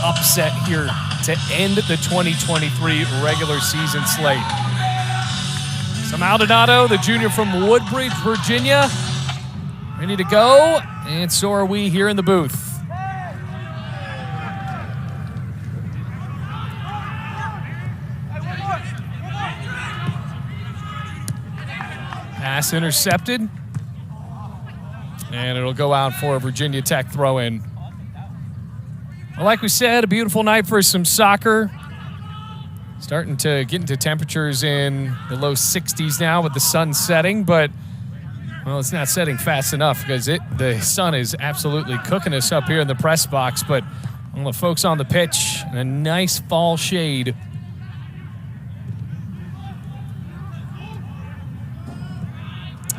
upset here to end the 2023 regular season slate. So Maldonado, the junior from Woodbridge, Virginia, ready to go, and so are we here in the booth. Pass intercepted, and it'll go out for a Virginia Tech throw-in. Well, like we said, a beautiful night for some soccer. Starting to get into temperatures in the low 60s now with the sun setting, but, well, it's not setting fast enough because the sun is absolutely cooking us up here in the press box, but all the folks on the pitch, a nice fall shade.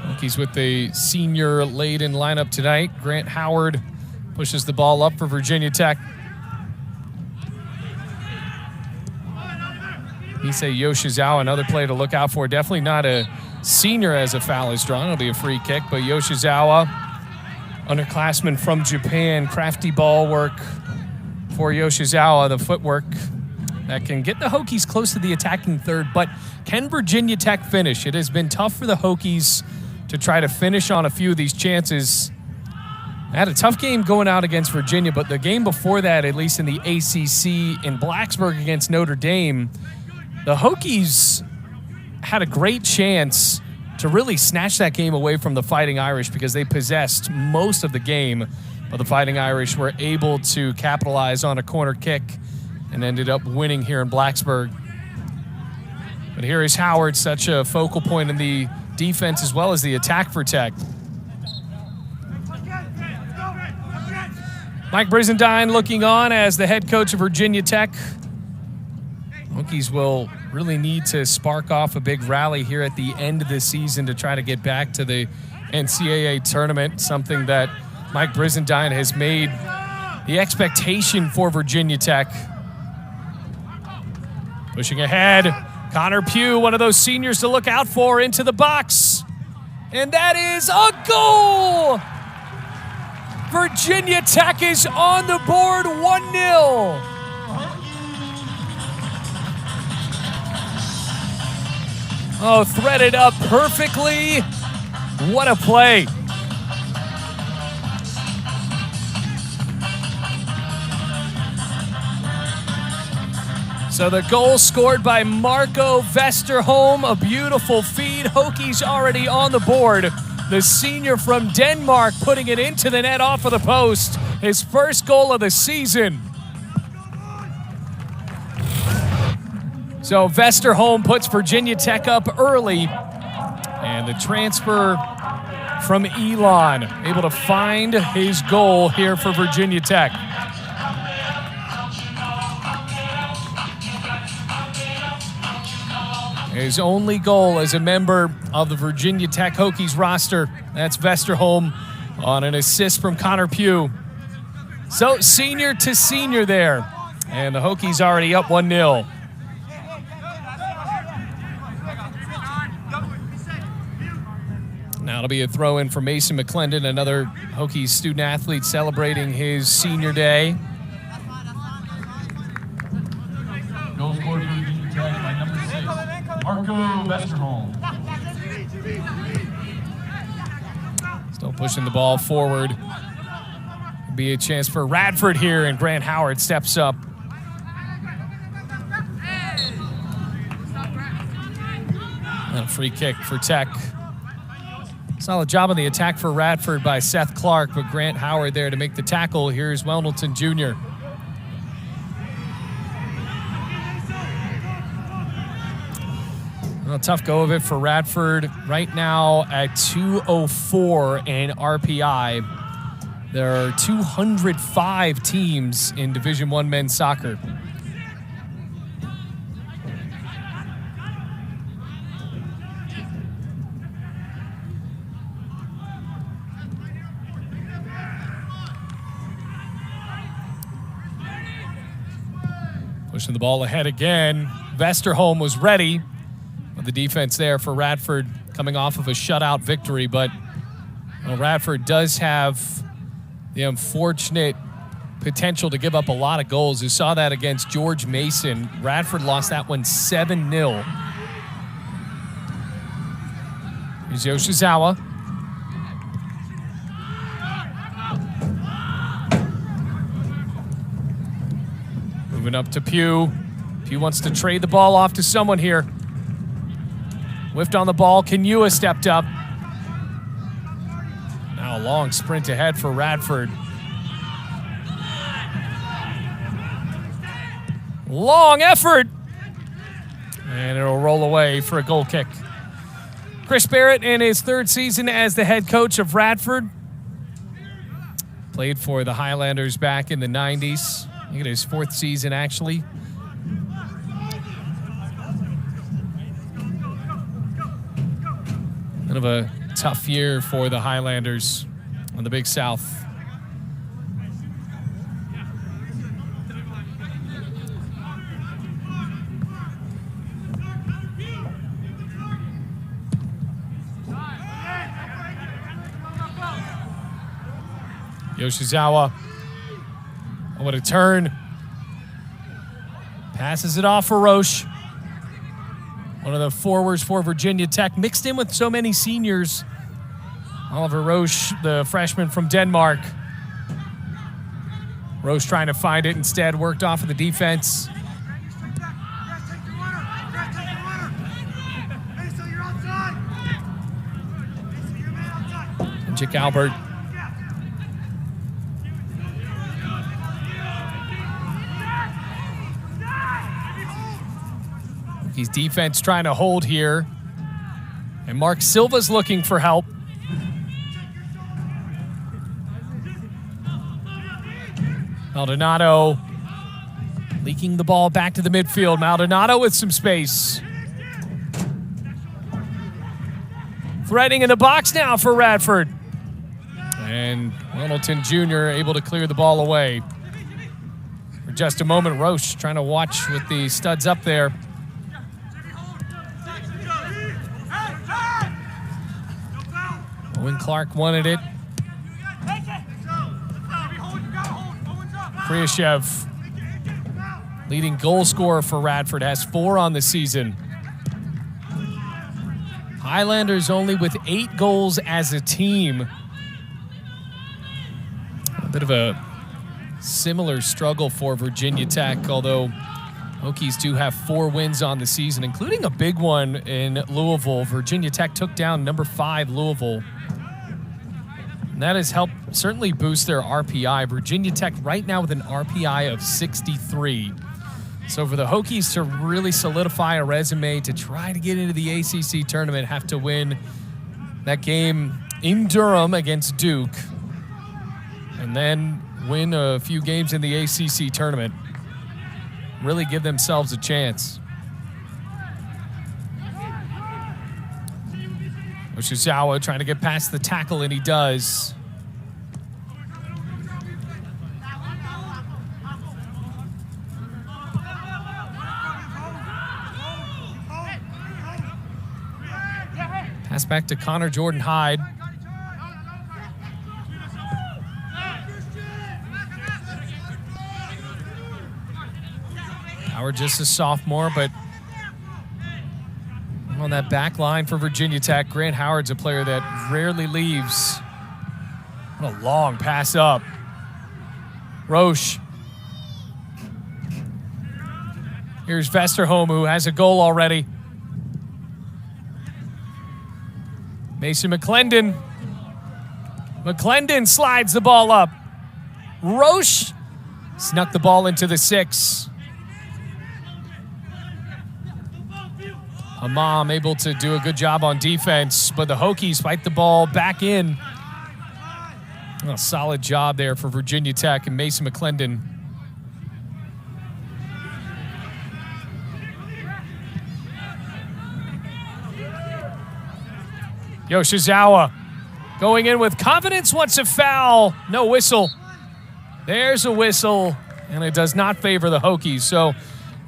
Hokies with the senior laden lineup tonight. Grant Howard pushes the ball up for Virginia Tech. Issei Yoshizawa, another play to look out for. Definitely not a senior as a foul is drawn. It'll be a free kick, but Yoshizawa, underclassman from Japan, crafty ball work for Yoshizawa, the footwork that can get the Hokies close to the attacking third, but can Virginia Tech finish? It has been tough for the Hokies to try to finish on a few of these chances. They had a tough game going out against Virginia, but the game before that, at least in the ACC in Blacksburg against Notre Dame, the Hokies had a great chance to really snatch that game away from the Fighting Irish because they possessed most of the game, but the Fighting Irish were able to capitalize on a corner kick and ended up winning here in Blacksburg. But here is Howard, such a focal point in the defense as well as the attack for Tech. Mike Brizendine looking on as the head coach of Virginia Tech. Hokies will really need to spark off a big rally here at the end of the season to try to get back to the NCAA tournament, something that Mike Brizendine has made the expectation for Virginia Tech. Pushing ahead, Connor Pugh, one of those seniors to look out for, into the box. And that is a goal! Virginia Tech is on the board, 1-0. Oh, threaded up perfectly. What a play. So the goal scored by Marco Vesterholm, a beautiful feed. Hokies already on the board. The senior from Denmark putting it into the net off of the post. His first goal of the season. So Vesterholm puts Virginia Tech up early. And the transfer from Elon, able to find his goal here for Virginia Tech. His only goal as a member of the Virginia Tech Hokies roster. That's Vesterholm on an assist from Connor Pugh. So senior to senior there. And the Hokies already up 1-0. Now it'll be a throw-in for Mason McClendon, another Hokies student-athlete celebrating his senior day. Goal scored for Virginia Tech by number 6, Marco Vesterholm. Still pushing the ball forward. It'll be a chance for Radford here, and Grant Howard steps up. And a free kick for Tech. Solid job on the attack for Radford by Seth Clark, but Grant Howard there to make the tackle. Here's Weldleton Jr. Well, tough go of it for Radford. Right now at 204 in RPI. There are 205 teams in Division I men's soccer. Pushing the ball ahead again. Vesterholm was ready. The defense there for Radford coming off of a shutout victory, but well, Radford does have the unfortunate potential to give up a lot of goals. You saw that against George Mason. Radford lost that one 7-0. Here's Yoshizawa. Moving up to Pugh. Pugh wants to trade the ball off to someone here. Whiffed on the ball. Kanyua stepped up. Now a long sprint ahead for Radford. Long effort. And it'll roll away for a goal kick. Chris Barrett in his 3rd season as the head coach of Radford. Played for the Highlanders back in the 90s. I think his 4th season, actually. Kind of a tough year for the Highlanders on the Big South. Yoshizawa, what a turn. Passes it off for Roche. One of the forwards for Virginia Tech, mixed in with so many seniors. Oliver Roche, the freshman from Denmark. Roche trying to find it, instead worked off of the defense. And Jick Albert. His defense trying to hold here. And Mark Silva's looking for help. Maldonado leaking the ball back to the midfield. Maldonado with some space. Threading in the box now for Radford. And Wilmington Jr. able to clear the ball away. For just a moment, Roche trying to watch with the studs up there. Owen Clark wanted it. Kriashev, leading goal scorer for Radford, has 4 on the season. Highlanders only with 8 goals as a team. A bit of a similar struggle for Virginia Tech, although Hokies do have 4 wins on the season, including a big one in Louisville. Virginia Tech took down number 5 Louisville. And that has helped certainly boost their RPI. Virginia Tech right now with an RPI of 63. So for the Hokies to really solidify a resume to try to get into the ACC tournament, have to win that game in Durham against Duke, and then win a few games in the ACC tournament. Really give themselves a chance. Yoshizawa trying to get past the tackle, and he does. Pass back to Connor Jordan Hyde. Howard just a sophomore, but on that back line for Virginia Tech, Grant Howard's a player that rarely leaves. What a long pass up. Roche. Here's Vesterholm, who has a goal already. Mason McClendon. McClendon slides the ball up. Roche snuck the ball into the 6. Hamam able to do a good job on defense, but the Hokies fight the ball back in. A solid job there for Virginia Tech and Mason McClendon. Yoshizawa going in with confidence, wants a foul. No whistle. There's a whistle, and it does not favor the Hokies. So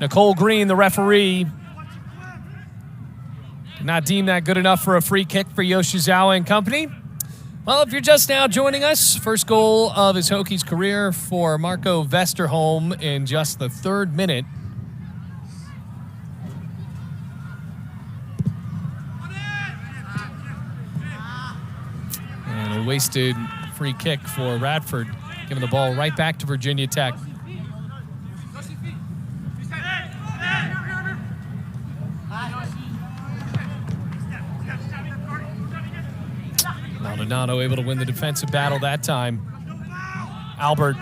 Nicole Green, the referee, did not deem that good enough for a free kick for Yoshizawa and company. Well, if you're just now joining us, first goal of his Hokies career for Marco Vesterholm in just the 3rd minute. And a wasted free kick for Radford, giving the ball right back to Virginia Tech. Maldonado able to win the defensive battle that time. Albert.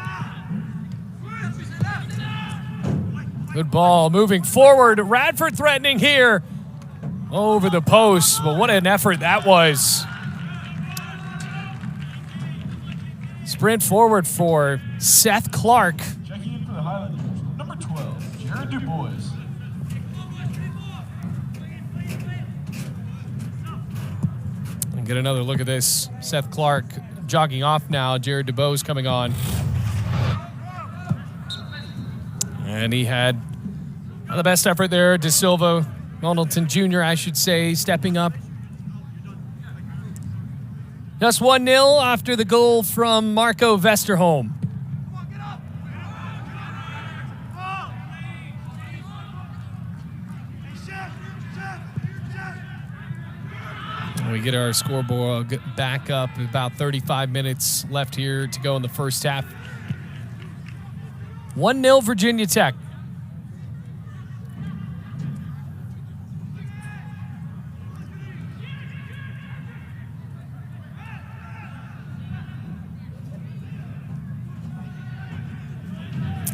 Good ball moving forward. Radford threatening here. Over the post, but what an effort that was. Sprint forward for Seth Clark. Checking in for the Highlanders, number 12, Jared DuBois. And get another look at this. Seth Clark jogging off now. Jared DuBois coming on. And he had the best effort there. De Silva, Ronaldson Jr., I should say, stepping up. Just 1-0 after the goal from Marco Vesterholm. We get our scoreboard back up. About 35 minutes left here to go in the first half. 1-0 Virginia Tech.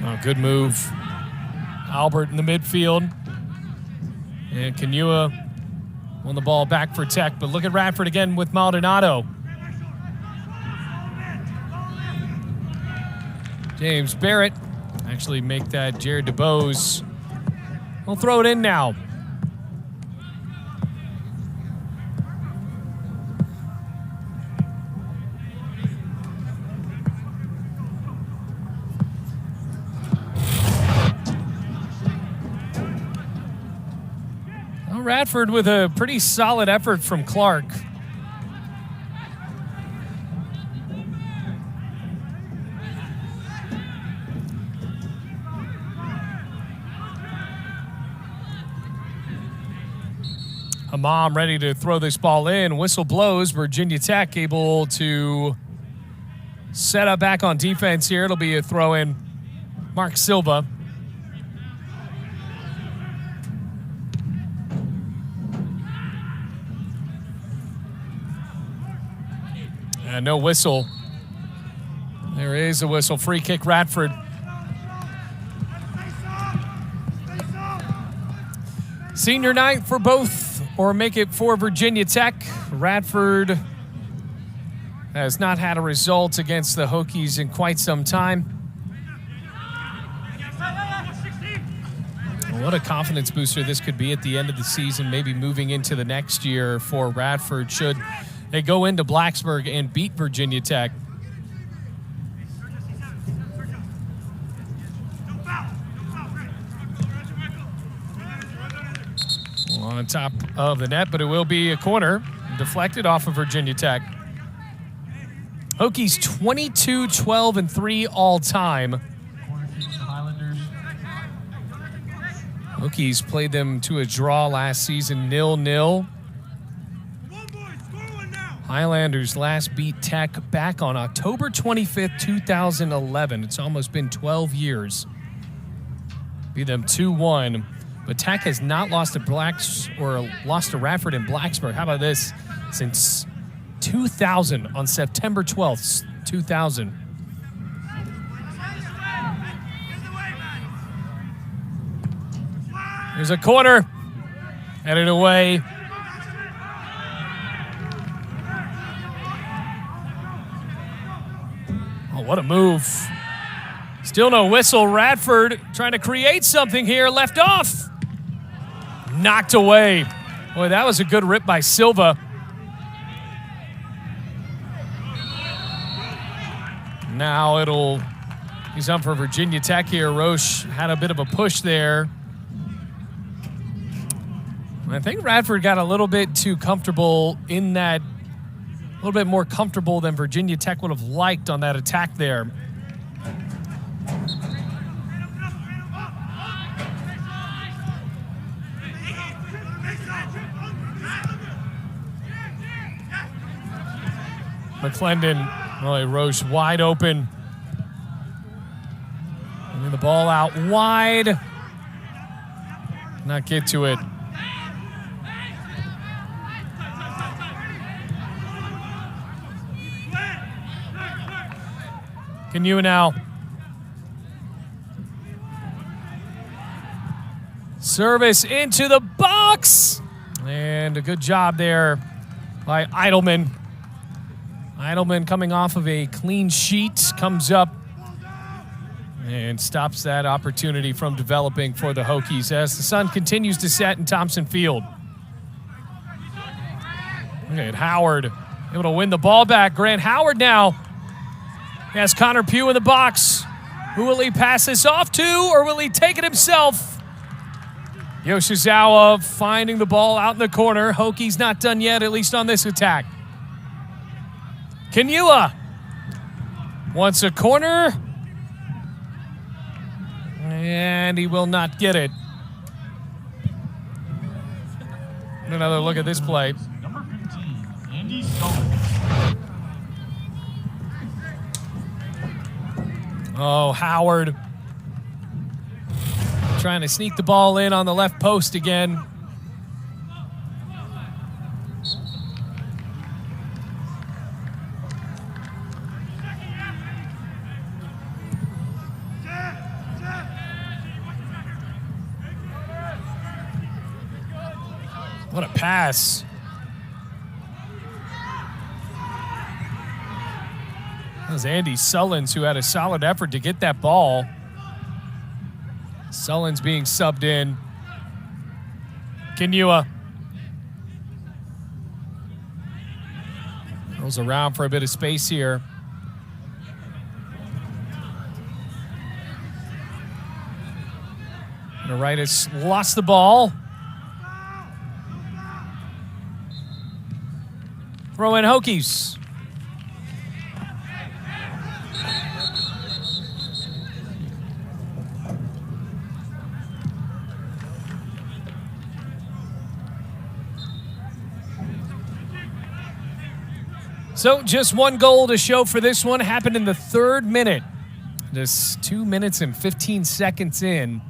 Oh, good move. Albert in the midfield. And Kanua won the ball back for Tech, but look at Radford again with Maldonado. James Barrett actually make that Jared DuBois. We'll throw it in now. Radford with a pretty solid effort from Clark. Hamam ready to throw this ball in. Whistle blows. Virginia Tech able to set up back on defense here. It'll be a throw in. Mark Silva. And no whistle. There is a whistle. Free kick, Radford. Senior night for both, or make it for Virginia Tech. Radford has not had a result against the Hokies in quite some time. What a confidence booster this could be at the end of the season, maybe moving into the next year for Radford should they go into Blacksburg and beat Virginia Tech. On top of the net, but it will be a corner deflected off of Virginia Tech. Hokies 22-12-3 all time. Hokies played them to a draw last season, 0-0. Highlanders last beat Tech back on October 25th, 2011. It's almost been 12 years. Beat them 2-1. But Tech has not lost to lost to Radford in Blacksburg. How about this? Since 2000, on September 12th, 2000. There's a corner. Headed away. Oh, what a move. Still no whistle. Radford trying to create something here. Left off. Knocked away. Boy, that was a good rip by Silva. Now he's up for Virginia Tech here. Roche had a bit of a push there. I think Radford got a little bit too comfortable in that little bit more comfortable than Virginia Tech would have liked on that attack there. McClendon, really, Roche wide open. Moving the ball out wide. Not get to it. Kenua now. Service into the box. And a good job there by Eidelman. Eidelman coming off of a clean sheet, comes up and stops that opportunity from developing for the Hokies as the sun continues to set in Thompson Field. Okay, Howard able to win the ball back. Grant Howard now has Connor Pugh in the box. Who will he pass this off to, or will he take it himself? Yoshizawa finding the ball out in the corner. Hokies not done yet, at least on this attack. Kenua wants a corner, and he will not get it. Another look at this play. Number 15, Andy Sullivan. Oh, Howard trying to sneak the ball in on the left post again. What a pass. That was Andy Sullins who had a solid effort to get that ball. Sullins being subbed in. Kenua goes around for a bit of space here. Noritis lost the ball. Throw in Hokies. So just one goal to show for this one. Happened in the 3rd minute. Just 2 minutes and 15 seconds in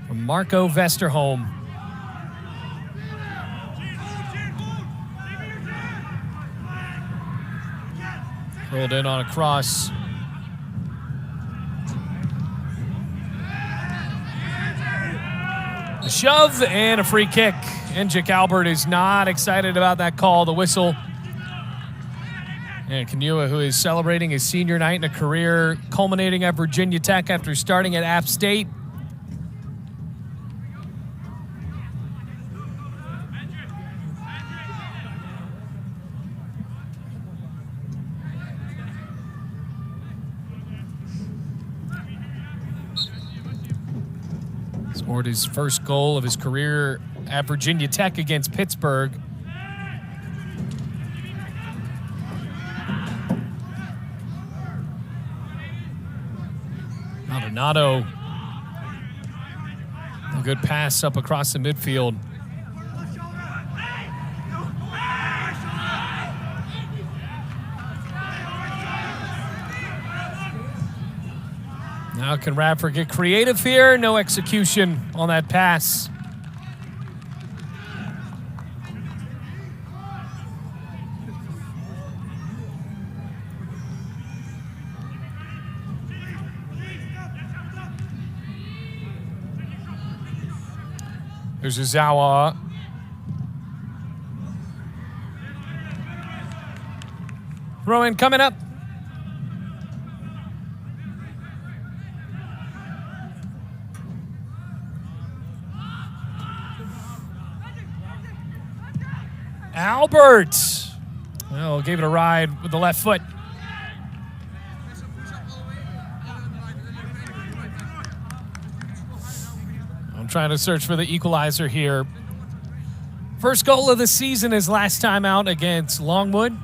from Marco Vesterholm. Rolled in on a cross. A shove and a free kick. Enjik Albert is not excited about that call, the whistle. And Kenua, who is celebrating his senior night in a career culminating at Virginia Tech after starting at App State. Scored his first goal of his career at Virginia Tech against Pittsburgh. Maldonado. A good pass up across the midfield. Now can Radford get creative here? No execution on that pass. There's Uzawa. Throw in coming up. Albert. Well, gave it a ride with the left foot. I'm trying to search for the equalizer here. First goal of the season is last time out against Longwood.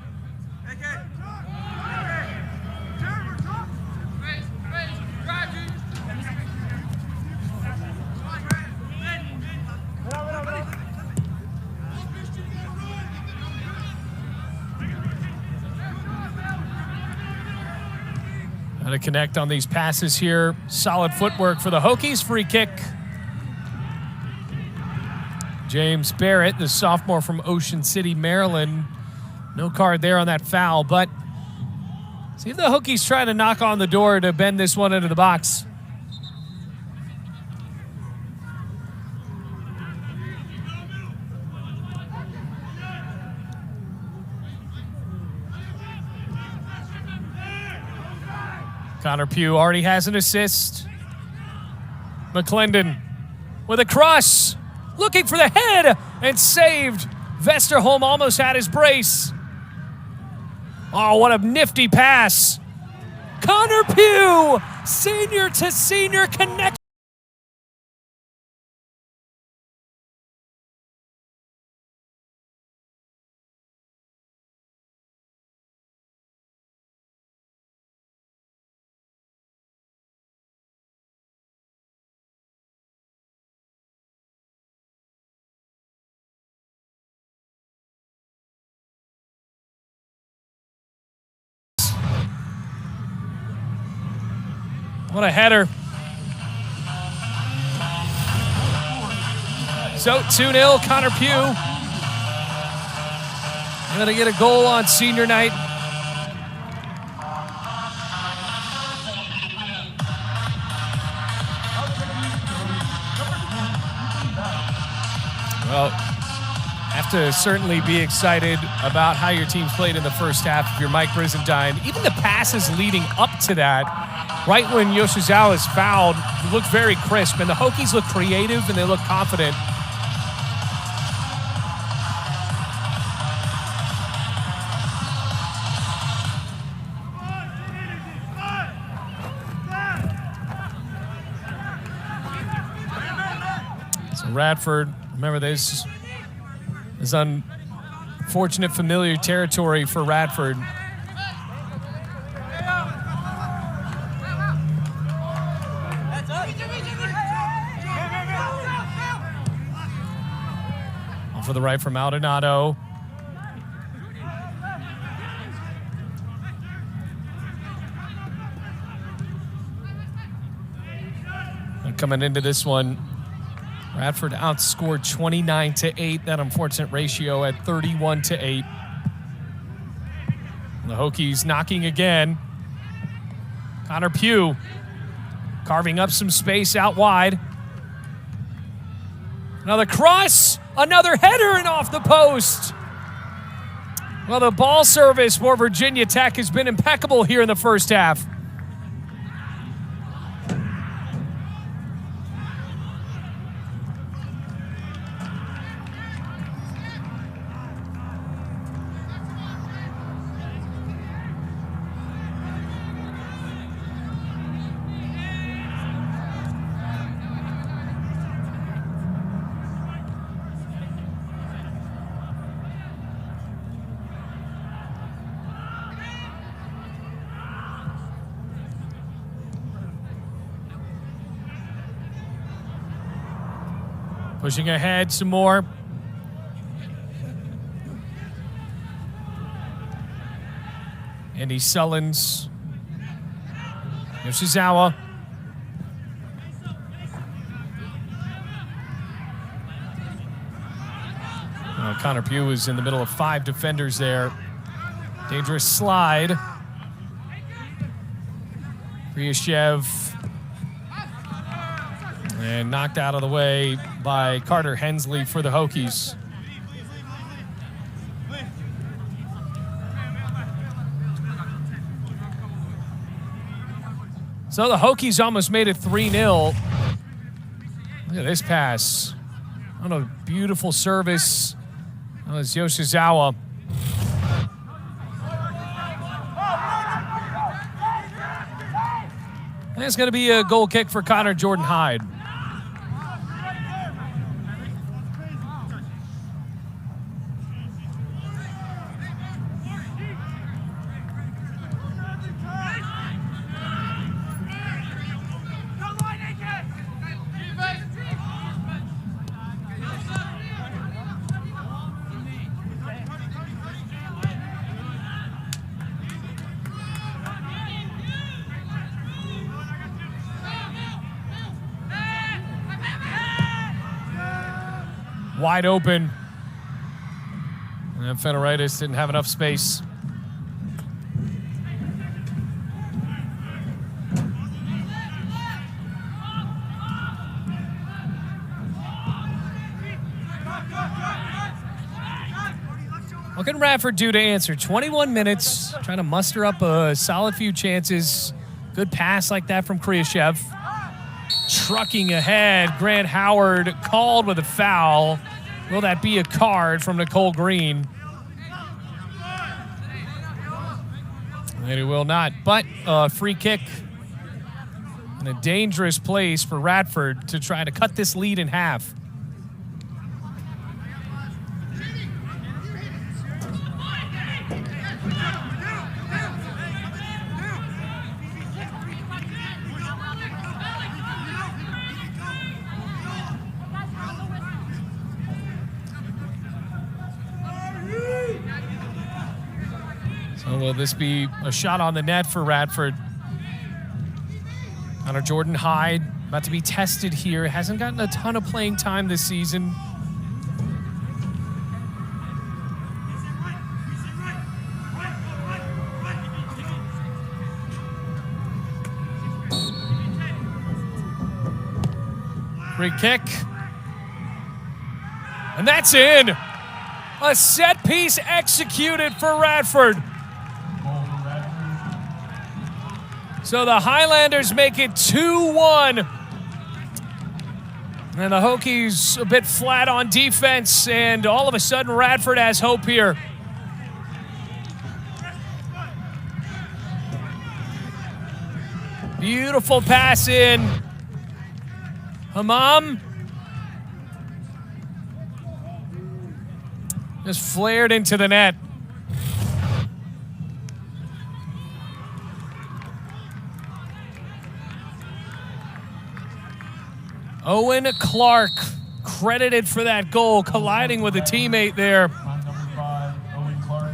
Got to connect on these passes here. Solid footwork for the Hokies. Free kick. James Barrett, the sophomore from Ocean City, Maryland. No card there on that foul, but see if the Hokies try to knock on the door to bend this one into the box. Connor Pugh already has an assist. McClendon with a cross, looking for the head, and saved. Vesterholm almost had his brace. Oh, what a nifty pass. Connor Pugh, senior to senior connection. What a header. So 2-0, Connor Pugh. Gonna get a goal on senior night. Well, have to certainly be excited about how your team's played in the first half if you're Mike Brizendine. Even the passes leading up to that, right when Yoshizawa is fouled, look very crisp, and the Hokies look creative and they look confident. So Radford, remember this is unfortunate familiar territory for Radford. For the right from Maldonado. And coming into this one, Radford outscored 29-8. That unfortunate ratio at 31-8. The Hokies knocking again. Connor Pugh carving up some space out wide. Another cross, another header, and off the post. Well, the ball service for Virginia Tech has been impeccable here in the first half. Pushing ahead some more. Andy Sullins. Yoshizawa. Connor Pugh was in the middle of 5 defenders there. Dangerous slide. Ryashev. And knocked out of the way by Carter Hensley for the Hokies. So the Hokies almost made it 3-0. Look at this pass. What a beautiful service. That was Yoshizawa. And it's going to be a goal kick for Connor Jordan Hyde. wide open. And Fenoritis didn't have enough space. What can Radford do to answer? 21 minutes, trying to muster up a solid few chances. Good pass like that from Kryashev. Trucking ahead, Grant Howard called with a foul. Will that be a card from Nicole Green? And it will not, but a free kick in a dangerous place for Radford to try to cut this lead in half. Will this be a shot on the net for Radford? Connor Jordan Hyde about to be tested here. Hasn't gotten a ton of playing time this season. Free kick. And that's in. A set piece executed for Radford. So the Highlanders make it 2-1. And the Hokies a bit flat on defense, and all of a sudden Radford has hope here. Beautiful pass in. Hammam. Just flared into the net. Owen Clark credited for that goal, colliding with a teammate there. Number 5, Owen Clark.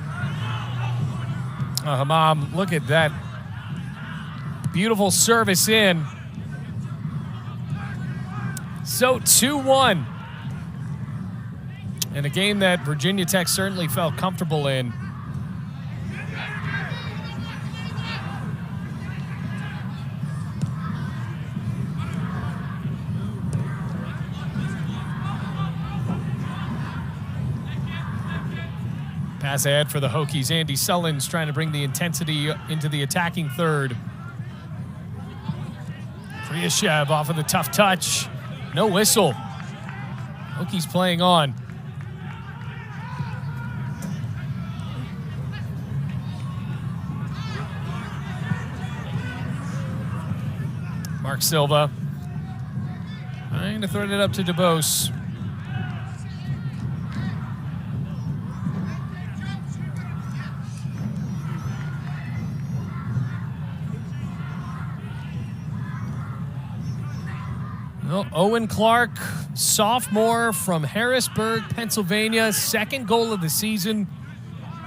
Hammam, look at that. Beautiful service in. So 2-1. In a game that Virginia Tech certainly felt comfortable in. Pass ahead for the Hokies. Andy Sullins trying to bring the intensity into the attacking third. Kryashev off of the tough touch. No whistle. Hokies playing on. Mark Silva trying to thread it up to DeBose. Well, Owen Clark, sophomore from Harrisburg, Pennsylvania, second goal of the season.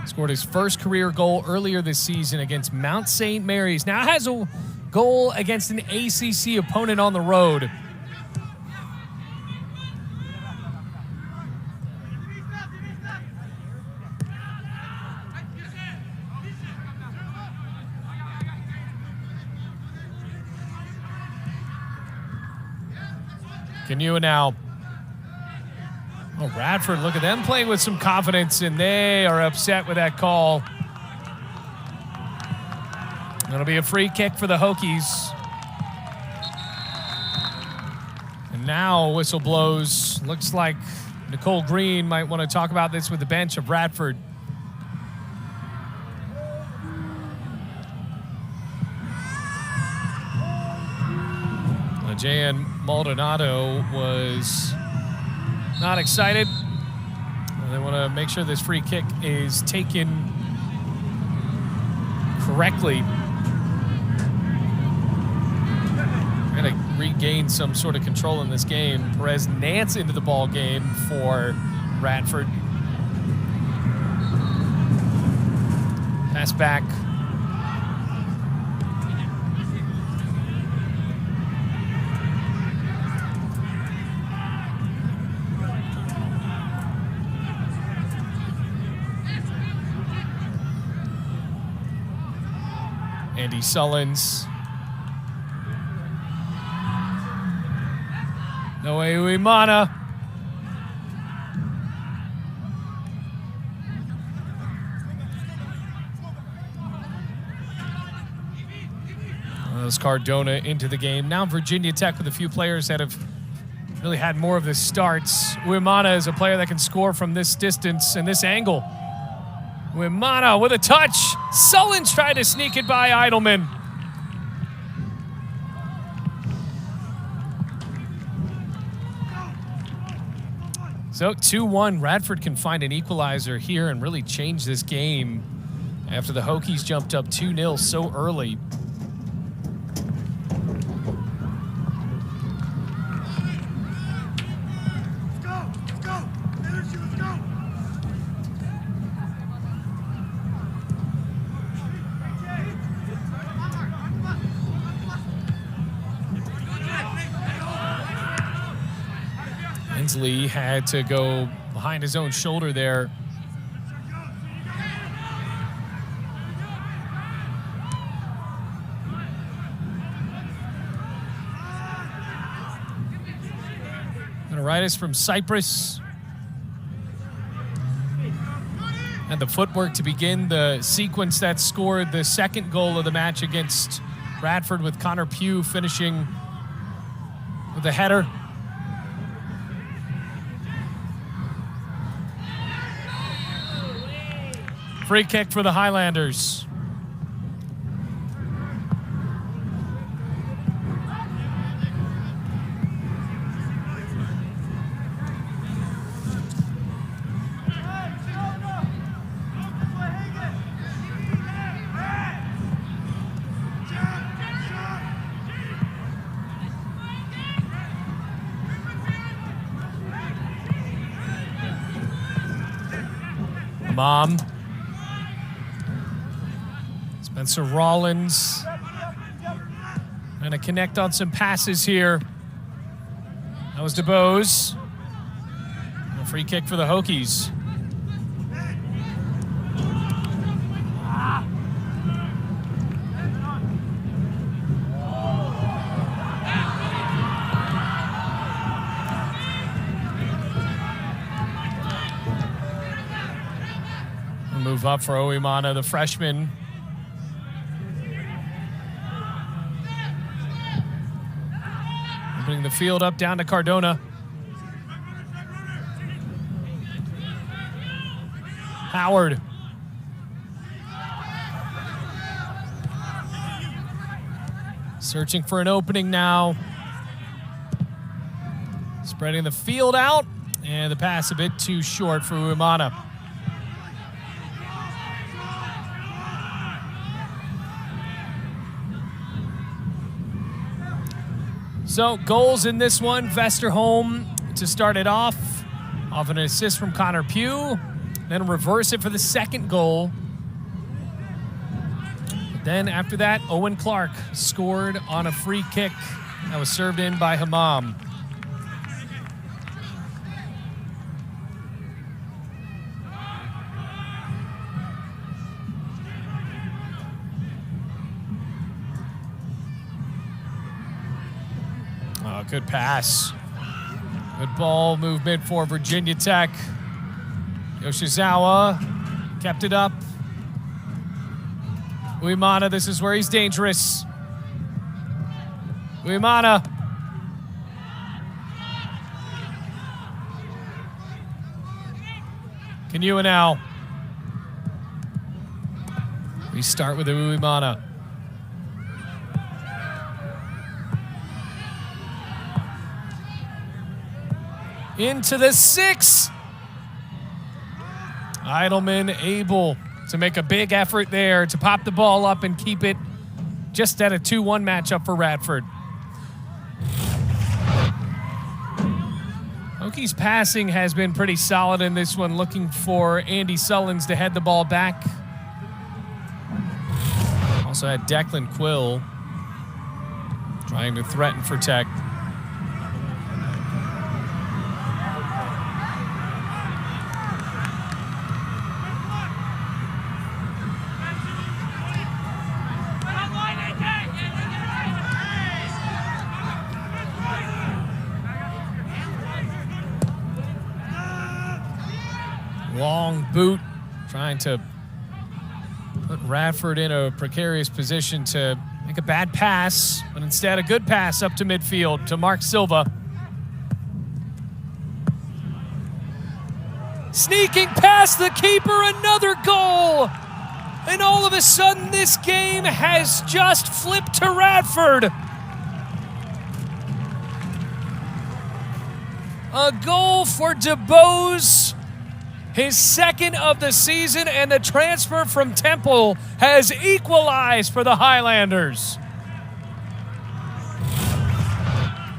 Scored his first career goal earlier this season against Mount St. Mary's. Now has a goal against an ACC opponent on the road. Kenua now. Oh, Radford, look at them playing with some confidence, and they are upset with that call. That'll be a free kick for the Hokies. And now whistle blows. Looks like Nicole Green might want to talk about this with the bench of Radford. Jan Maldonado was not excited. They want to make sure this free kick is taken correctly. Trying to regain some sort of control in this game. Perez Nance into the ball game for Radford. Pass back. Andy Sullins. Noe Uemana. Those Cardona into the game. Now Virginia Tech with a few players that have really had more of the starts. Uemana is a player that can score from this distance and this angle. Uemana with a touch. Sullins tried to sneak it by Eidelman. So 2-1, Radford can find an equalizer here and really change this game after the Hokies jumped up 2-0 so early. Hensley had to go behind his own shoulder there. Minoritis from Cyprus. And the footwork to begin the sequence that scored the second goal of the match against Radford, with Connor Pugh finishing with a header. Free kick for the Highlanders. Mom. Spencer Rollins trying to connect on some passes here. That was DeBose. A free kick for the Hokies. We'll move up for Uemana, the freshman. Opening the field up down to Cardona. Howard. Searching for an opening now. Spreading the field out, and the pass a bit too short for Uemana. So goals in this one, Vesterholm to start it off an assist from Connor Pugh, then reverse it for the second goal. But then after that, Owen Clark scored on a free kick that was served in by Hammam. Good pass. Good ball movement for Virginia Tech. Yoshizawa kept it up. Uemana, this is where he's dangerous. Uemana. Kenua now. We start with Uemana. Into the 6. Eidelman able to make a big effort there to pop the ball up and keep it just at a 2-1 matchup for Radford. Hokies passing has been pretty solid in this one, looking for Andy Sullins to head the ball back. Also had Declan Quill trying to threaten for Tech. Long boot, trying to put Radford in a precarious position to make a bad pass, but instead a good pass up to midfield to Mark Silva. Sneaking past the keeper, another goal! And all of a sudden, this game has just flipped to Radford. A goal for DeBose, his second of the season, and the transfer from Temple has equalized for the Highlanders.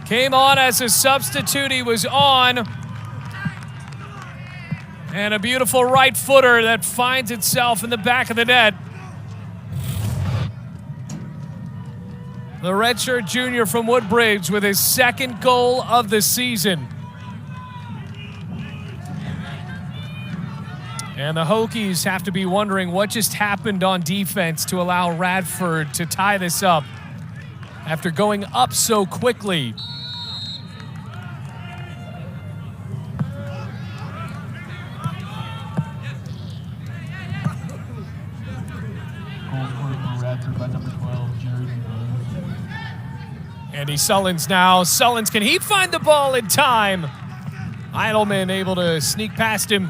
Came on as a substitute, he was on. And a beautiful right footer that finds itself in the back of the net. The redshirt junior from Woodbridge with his second goal of the season. And the Hokies have to be wondering what just happened on defense to allow Radford to tie this up after going up so quickly. Andy Sullins now. Sullins, can he find the ball in time? Eidelman able to sneak past him.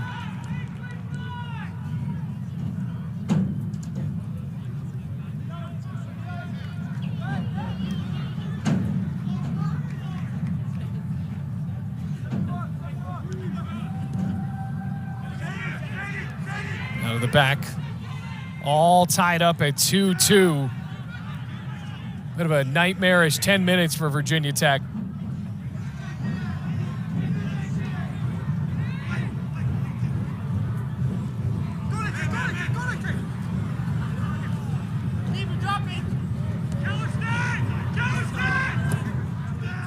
Out of the back. All tied up at 2-2. Bit of a nightmarish 10 minutes for Virginia Tech.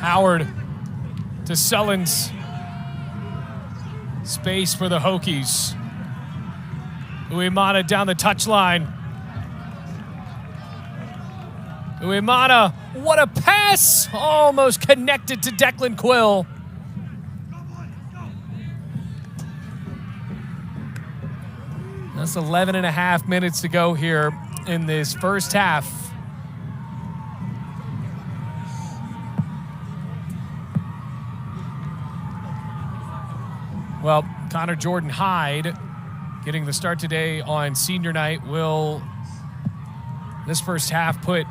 Howard to Sullins. Space for the Hokies. Uemata down the touchline. Uemata, what a pass! Almost connected to Declan Quill. That's 11 and a half minutes to go here in this first half. Well, Connor Jordan Hyde getting the start today on senior night will, this first half, put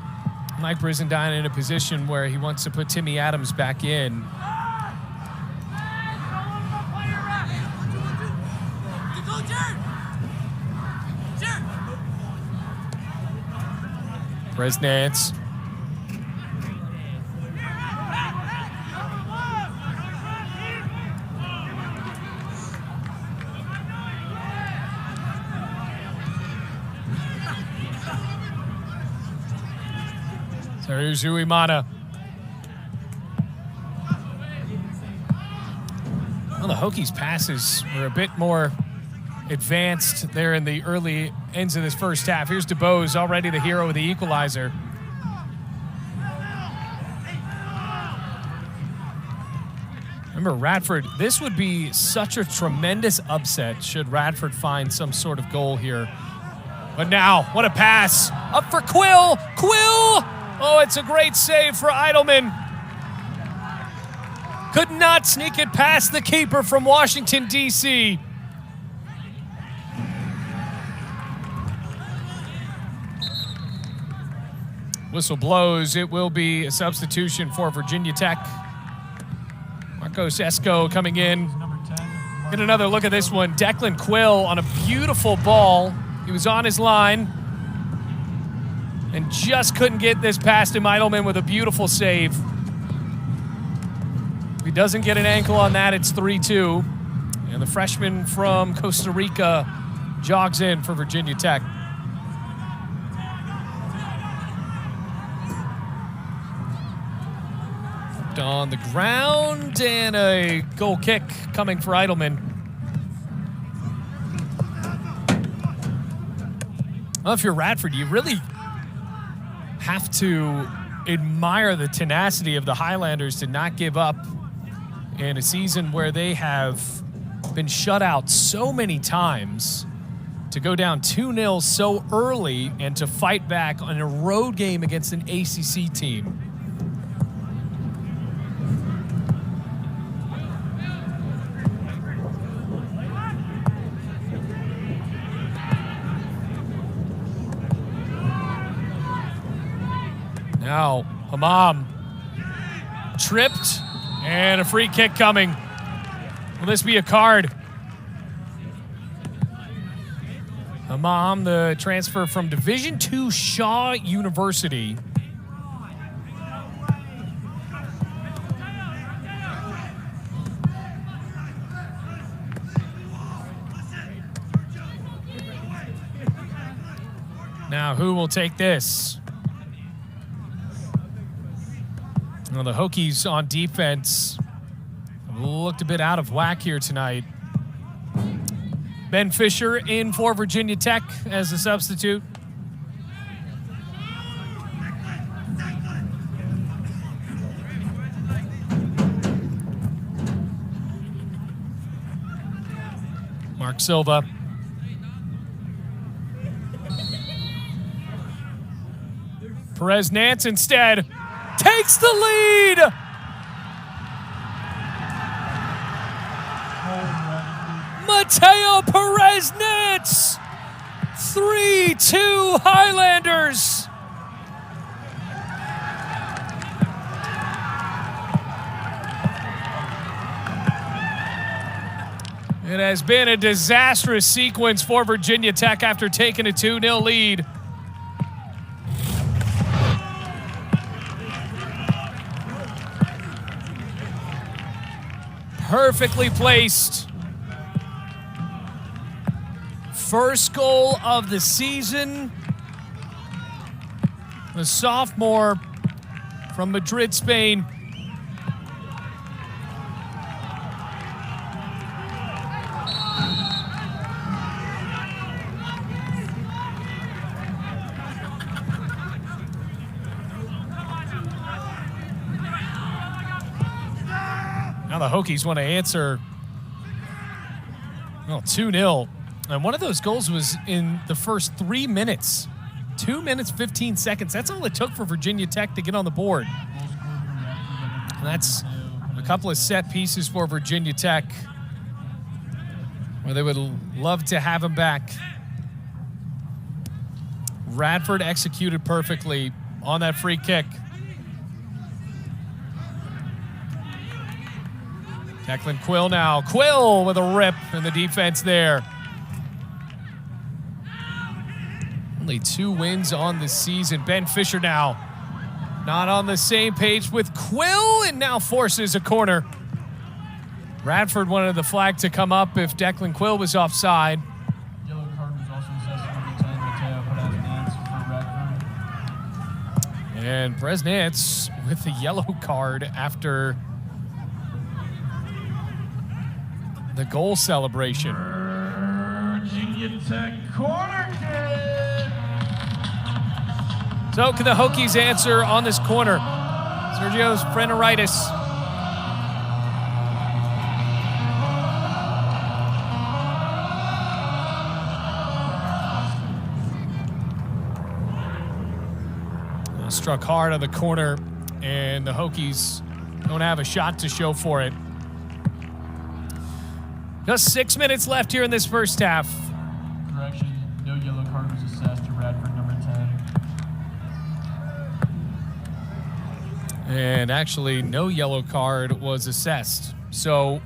Mike Brizendine in a position where he wants to put Timmy Adams back in. Bresnance. So here's Uemata. Well, the Hokies' passes were a bit more advanced there in the early ends of this first half. Here's DeBose, already the hero of the equalizer. Remember, Radford, this would be such a tremendous upset should Radford find some sort of goal here. But now, what a pass. Up for Quill. Quill! Oh, it's a great save for Eidelman. Could not sneak it past the keeper from Washington, D.C. Whistle blows. It will be a substitution for Virginia Tech. Marcos Esco coming in. Get another look at this one. Declan Quill on a beautiful ball. He was on his line and just couldn't get this past him. Eidelman with a beautiful save. If he doesn't get an ankle on that, it's 3-2. And the freshman from Costa Rica jogs in for Virginia Tech. On the ground, and a goal kick coming for Eidelman. Well, if you're Radford, you really have to admire the tenacity of the Highlanders to not give up in a season where they have been shut out so many times, to go down 2-0 so early and to fight back on a road game against an ACC team. Now, Hamam tripped, and a free kick coming. Will this be a card? Hamam, the transfer from Division II Shaw University. Now, who will take this? Well, the Hokies on defense looked a bit out of whack here tonight. Ben Fisher in for Virginia Tech as a substitute. Mark Silva. Perez Nance instead takes the lead. Mateo Perez Nance. 3-2 Highlanders. It has been a disastrous sequence for Virginia Tech after taking a 2-0 lead. Perfectly placed. First goal of the season. The sophomore from Madrid, Spain. Now the Hokies want to answer. Well, 2-0. And one of those goals was in the first 3 minutes. 2 minutes, 15 seconds. That's all it took for Virginia Tech to get on the board. And that's a couple of set pieces for Virginia Tech, where they would love to have him back. Radford executed perfectly on that free kick. Declan Quill now. Quill with a rip in the defense there. Only 2 wins on the season. Ben Fisher now not on the same page with Quill, and now forces a corner. Radford wanted the flag to come up if Declan Quill was offside. Yellow card was also assessed number 10, Mateo Perez Nance for Radford. And Perez Nance with the yellow card after the goal celebration. Virginia Tech corner kick. So can the Hokies answer on this corner? Sergio's Freneritis. Struck hard on the corner, and the Hokies don't have a shot to show for it. Just 6 minutes left here in this first half. Correction, no yellow card was assessed to Radford number 10. And actually, no yellow card was assessed. So,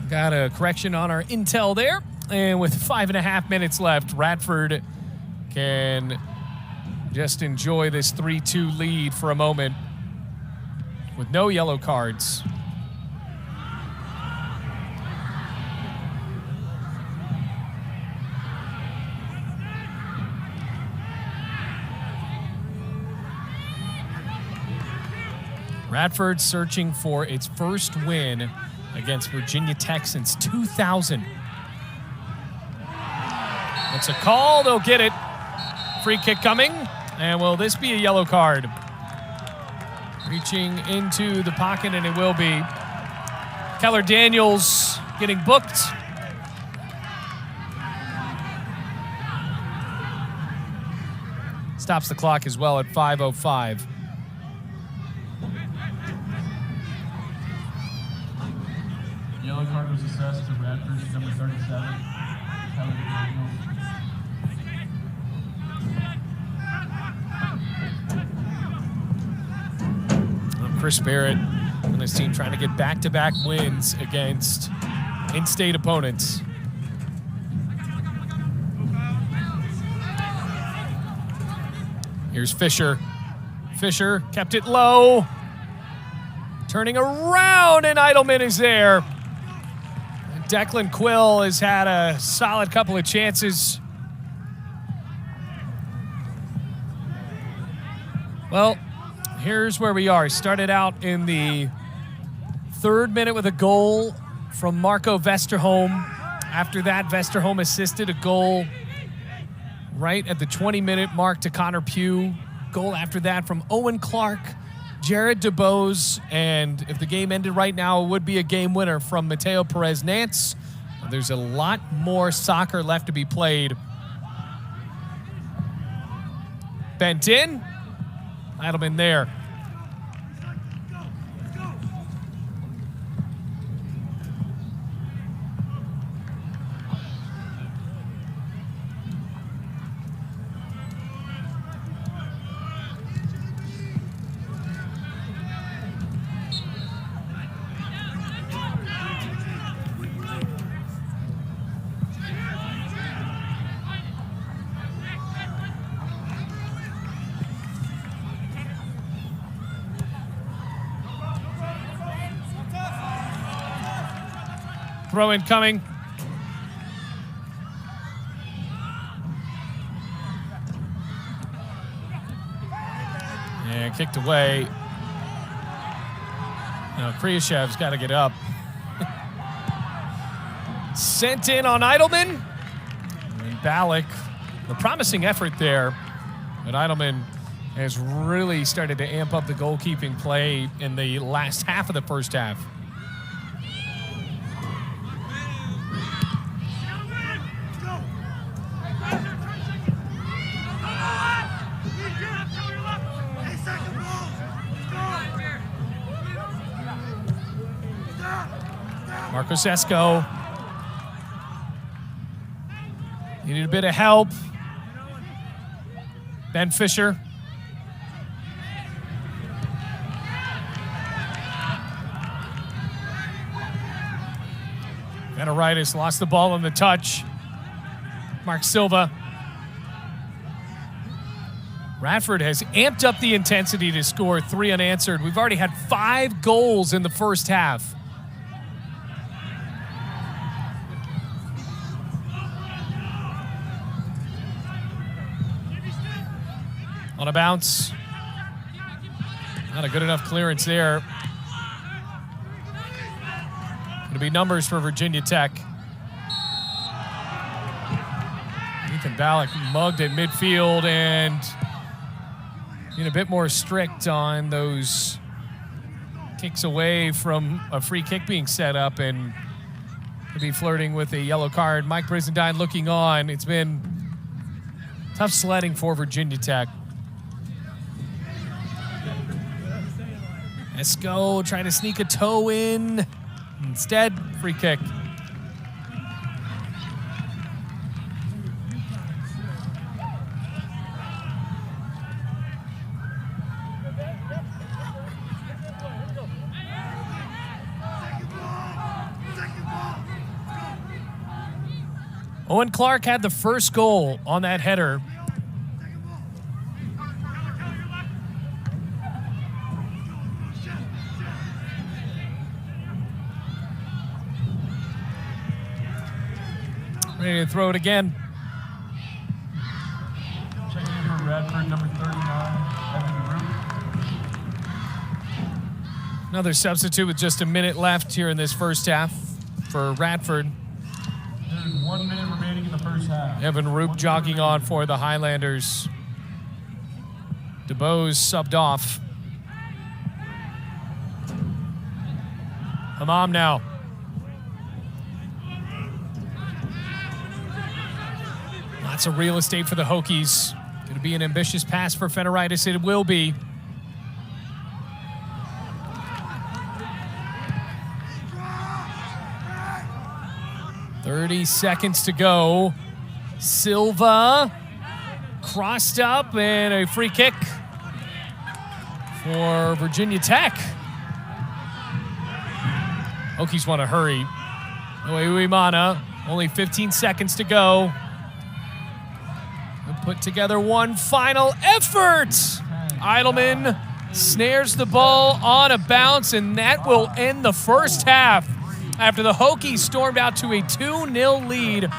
got a correction on our intel there. And with 5.5 minutes left, Radford can just enjoy this 3-2 lead for a moment with no yellow cards. Radford searching for its first win against Virginia Tech since 2000. It's a call, they'll get it. Free kick coming, and will this be a yellow card? Reaching into the pocket, and it will be. Keller Daniels getting booked. Stops the clock as well at 5:05. Yellow card was assessed to Radford, number 37. Keller Daniels. Chris Barrett and his team trying to get back-to-back wins against in-state opponents. Here's Fisher. Fisher kept it low. Turning around, and Eidelman is there. Declan Quill has had a solid couple of chances. Well, here's where we are. Started out in the 3rd minute with a goal from Marco Vesterholm. After that, Vesterholm assisted a goal right at the 20-minute mark to Connor Pugh. Goal after that from Owen Clark, Jared DeBose, and if the game ended right now, it would be a game winner from Mateo Perez Nance. There's a lot more soccer left to be played. Bent in. Eidelman there. Throw in coming. And kicked away. Now Kriashev's got to get up. Sent in on Eidelman. And Ballack, the promising effort there. But Eidelman has really started to amp up the goalkeeping play in the last half of the first half. Marcos Esco needed a bit of help. Ben Fisher. Veneritis lost the ball on the touch. Mark Silva. Radford has amped up the intensity to score 3 unanswered. We've already had 5 goals in the first half. On a bounce. Not a good enough clearance there. Going to be numbers for Virginia Tech. Ethan Ballack mugged at midfield and being a bit more strict on those kicks away from a free kick being set up and could be flirting with a yellow card. Mike Brizendine looking on. It's been tough sledding for Virginia Tech. Esco trying to sneak a toe in. Instead, free kick. Owen Clark had the first goal on that header. Ready to throw it again. Checking in for Radford, number 39, Evan Root. Another substitute with just a minute left here in this first half for Radford. There's 1 minute remaining in the first half. Evan Roop jogging on for the Highlanders. DeBose subbed off. Hamam now. Lots of real estate for the Hokies. Going to be an ambitious pass for Feneritis. It will be. "30 seconds to go. Silva crossed up and a free kick for Virginia Tech. Hokies want to hurry. Uemana, only 15 seconds to go. We'll put together one final effort. Eidelman snares the ball on a bounce, and that will end the first half. After the Hokies stormed out to a 2-0 lead,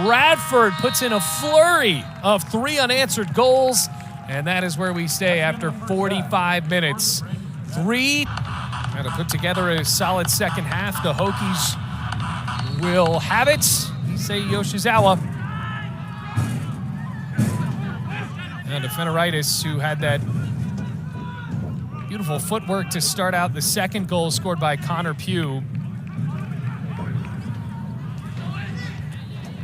Radford puts in a flurry of 3 unanswered goals, and that is where we stay after 45 minutes. Got to put together a solid second half. The Hokies will have it. Issei Yoshizawa. And Feneritis, who had that beautiful footwork to start out the second goal, scored by Connor Pugh,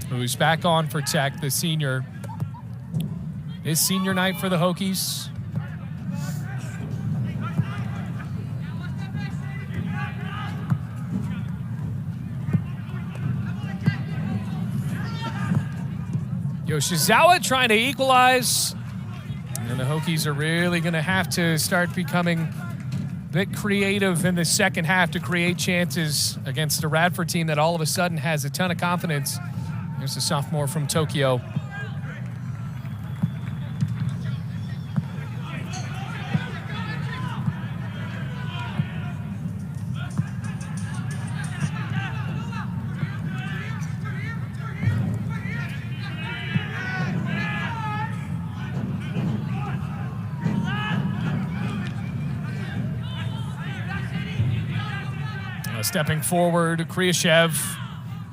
who's back on for Tech, the senior. It's senior night for the Hokies. Yoshizawa trying to equalize. And the Hokies are really going to have to start becoming a bit creative in the second half to create chances against a Radford team that all of a sudden has a ton of confidence. There's a sophomore from Tokyo. Stepping forward, Kriashev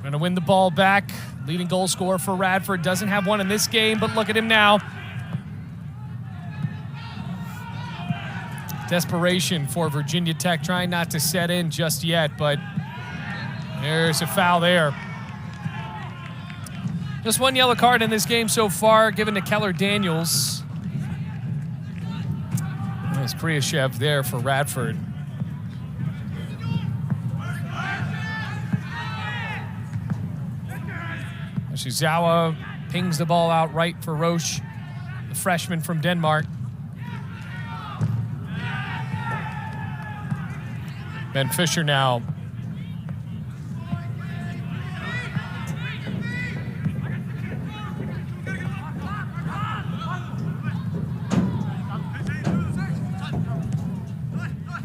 going to win the ball back. Leading goal scorer for Radford. Doesn't have one in this game, but look at him now. Desperation for Virginia Tech, trying not to set in just yet, but there's a foul there. Just one yellow card in this game so far, given to Keller Daniels. There's Kriashev there for Radford. Yoshizawa pings the ball out right for Roche, the freshman from Denmark. Ben Fisher now.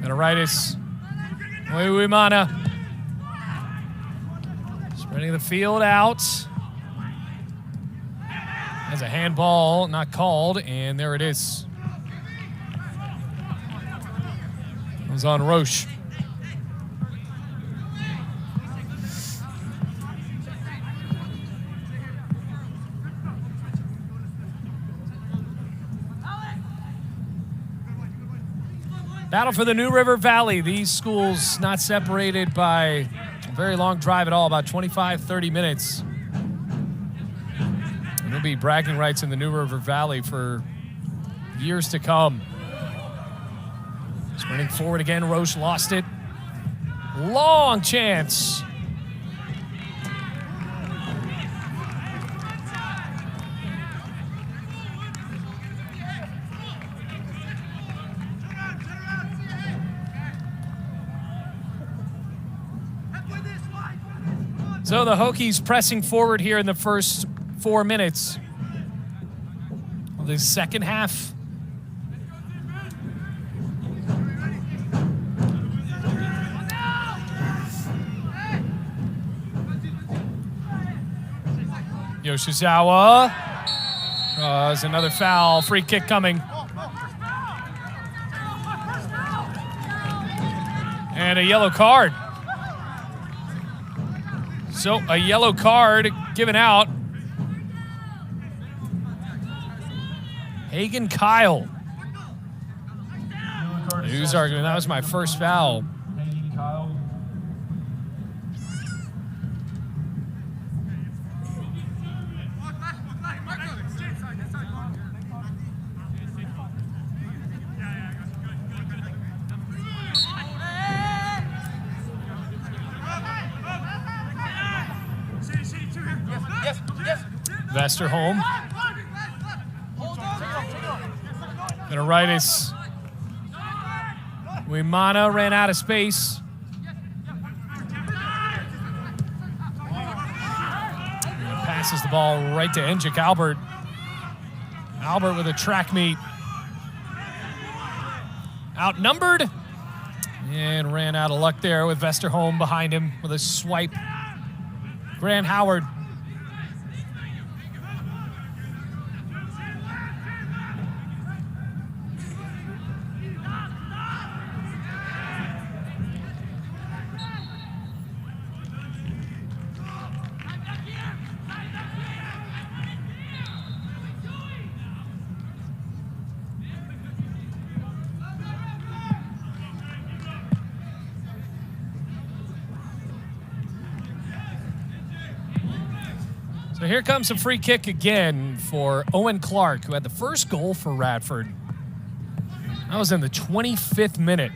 Feneritis. Uemana. Spreading the field out. Has a handball, not called, and there it is. It was on Roche. Battle for the New River Valley. These schools not separated by a very long drive at all, about 25, 30 minutes. There'll be bragging rights in the New River Valley for years to come. Sprinting forward again, Roche lost it. Long chance. So the Hokies pressing forward here in the first 4 minutes of the second half. Yoshizawa. There's another foul. Free kick coming. And a yellow card. So a yellow card given out. Hagen Kyle. Who's arguing that was my first foul. Hagen Kyle. Vesterholm. Minoritis. Wimana ran out of space. And passes the ball right to Enjik Albert. Albert with a track meet. Outnumbered. And ran out of luck there with Vesterholm behind him with a swipe. Grant Howard. So here comes a free kick again for Owen Clark, who had the first goal for Radford. That was in the 25th minute.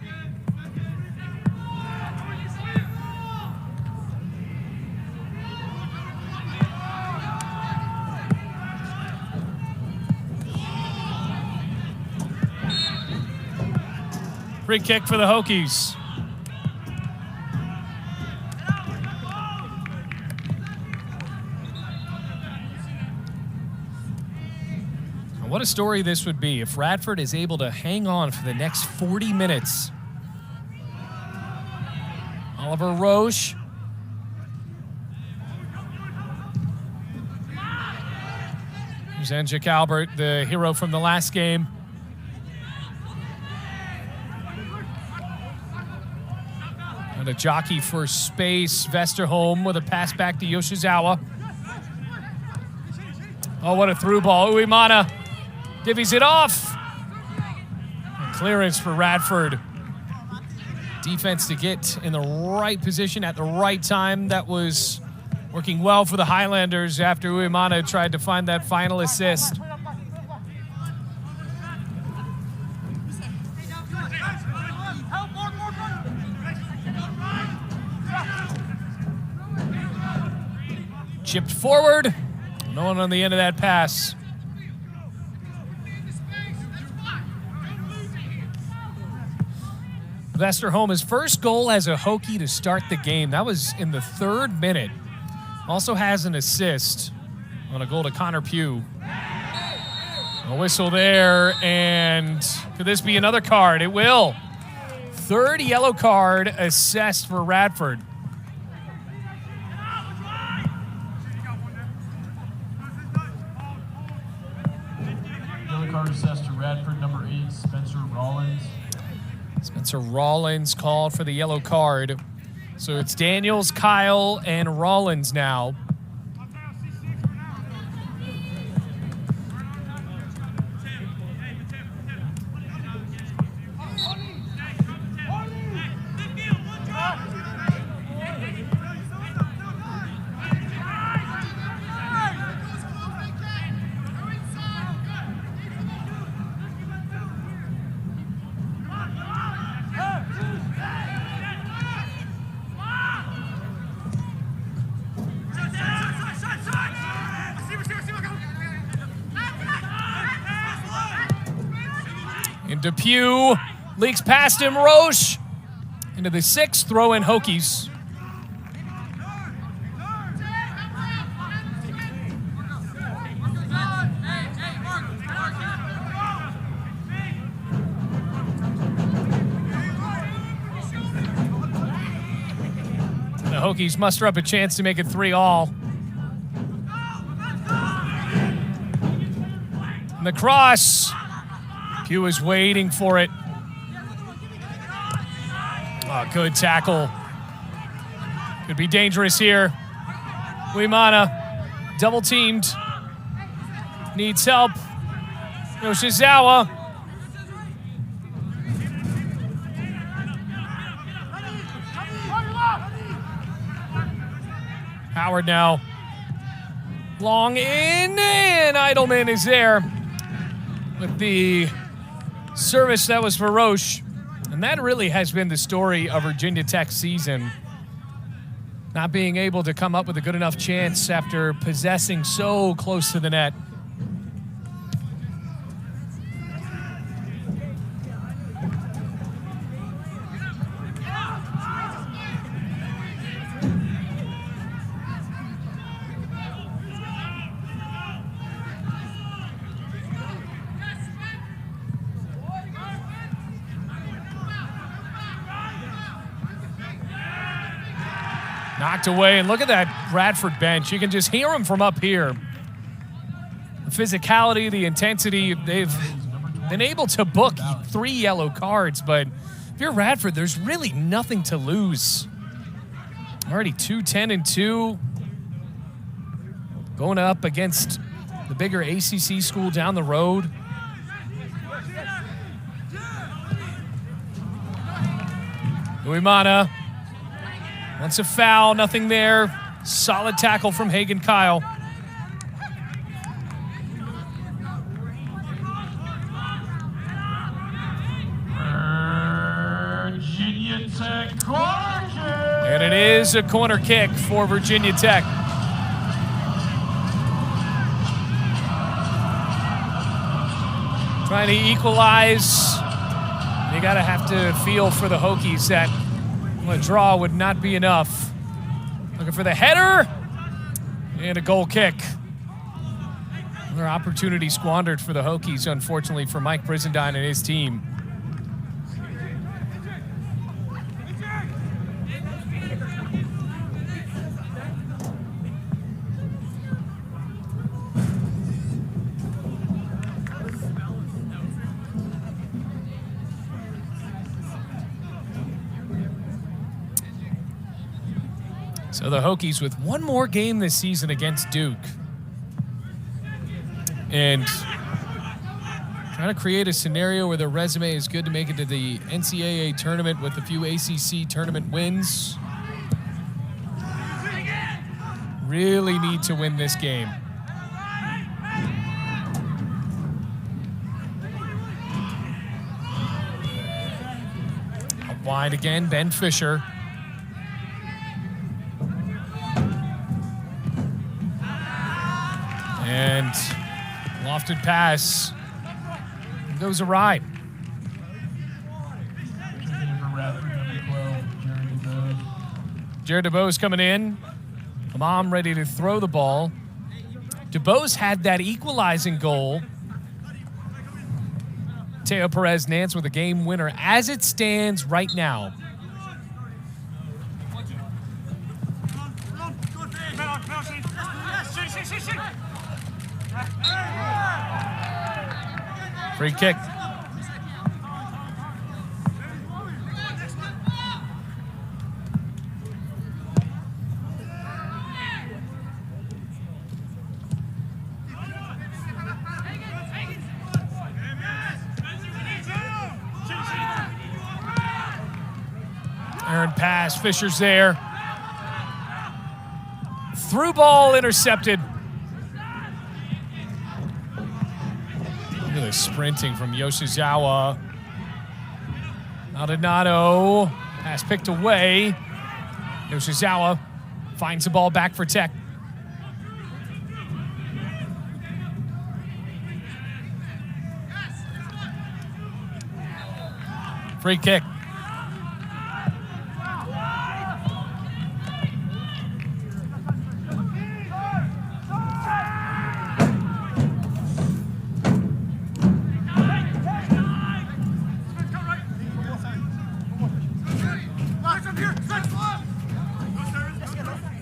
Free kick for the Hokies. What a story this would be if Radford is able to hang on for the next 40 minutes. Oliver Roche. Here's Enjik Albert, the hero from the last game. And a jockey for space. Vesterholm with a pass back to Yoshizawa. Oh, what a through ball. Uemana divvies it off. And clearance for Radford. Defense to get in the right position at the right time. That was working well for the Highlanders after Uemana tried to find that final assist. Chipped forward. No one on the end of that pass. Vesterholm, his first goal as a Hokie to start the game. That was in the 3rd minute. Also has an assist on a goal to Connor Pugh. A whistle there, and could this be another card? It will. 3rd yellow card assessed for Radford. Yellow card assessed to Radford, number 8, Spencer Rollins. Spencer Rollins called for the yellow card. So it's Daniels, Kyle, and Rollins now. Depew leaks past him. Roche into the 6th, throw in Hokies. The Hokies muster up a chance to make it 3-all. And the cross. Pugh is waiting for it. Oh, good tackle. Could be dangerous here. Uemana, double teamed. Needs help. Yoshizawa. Howard now. Long in, and Idleman is there with the service that was for Roche. And that really has been the story of Virginia Tech's season. not being able to come up with a good enough chance after possessing so close to the net. Knocked away, and look at that Radford bench. You can just hear them from up here. The physicality, the intensity, they've been able to book 3 yellow cards, but if you're Radford, there's really nothing to lose. Already 2-10-2. Going up against the bigger ACC school down the road. Uemana wants a foul, nothing there. Solid tackle from Hagen Kyle. Virginia Tech corner kick. And it is a corner kick for Virginia Tech. Trying to equalize. You gotta have to feel for the Hokies that a draw would not be enough. Looking for the header and a goal kick. Another opportunity squandered for the Hokies, unfortunately, for Mike Brizendine and his team. So the Hokies with one more game this season against Duke. And trying to create a scenario where their resume is good to make it to the NCAA tournament with a few ACC tournament wins. Really need to win this game. Up wide again, Ben Fisher. And lofted pass goes awry. Jared DeBose coming in. Amam ready to throw the ball. DeBose had that equalizing goal. Teo Perez Nance with a game winner as it stands right now. Free kick. Aaron pass, Fisher's there. Through ball intercepted. Look at the sprinting from Yoshizawa. Maldonado. Pass picked away. Yoshizawa finds the ball back for Tech. Free kick.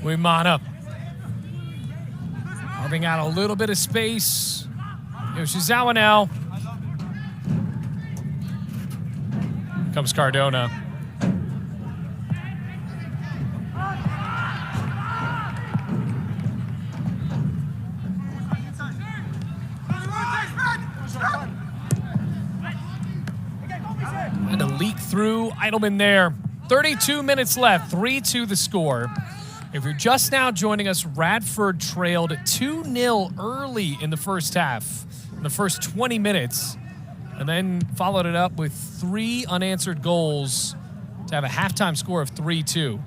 Uemana carving out a little bit of space. Yoshizawa now. Comes Cardona. And a leak through. Eidelman there. 32 minutes left. 3-2 the score. If you're just now joining us, Radford trailed 2-0 early in the first half, in the first 20 minutes, and then followed it up with 3 unanswered goals to have a halftime score of 3-2.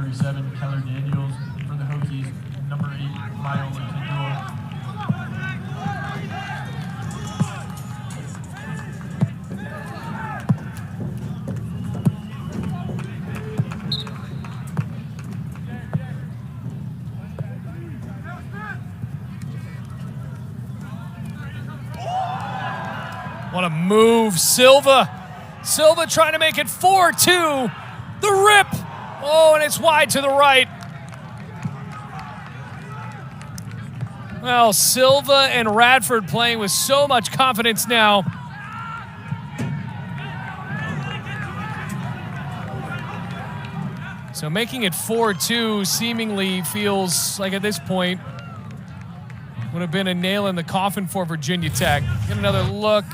37, Keller Daniels. For the Hokies, number 8, Viola Kendall. What a move, Silva. Silva trying to make it 4-2. The rip. Oh, and it's wide to the right. Well, Silva and Radford playing with so much confidence now. So making it 4-2 seemingly feels like at this point would have been a nail in the coffin for Virginia Tech. Get another look.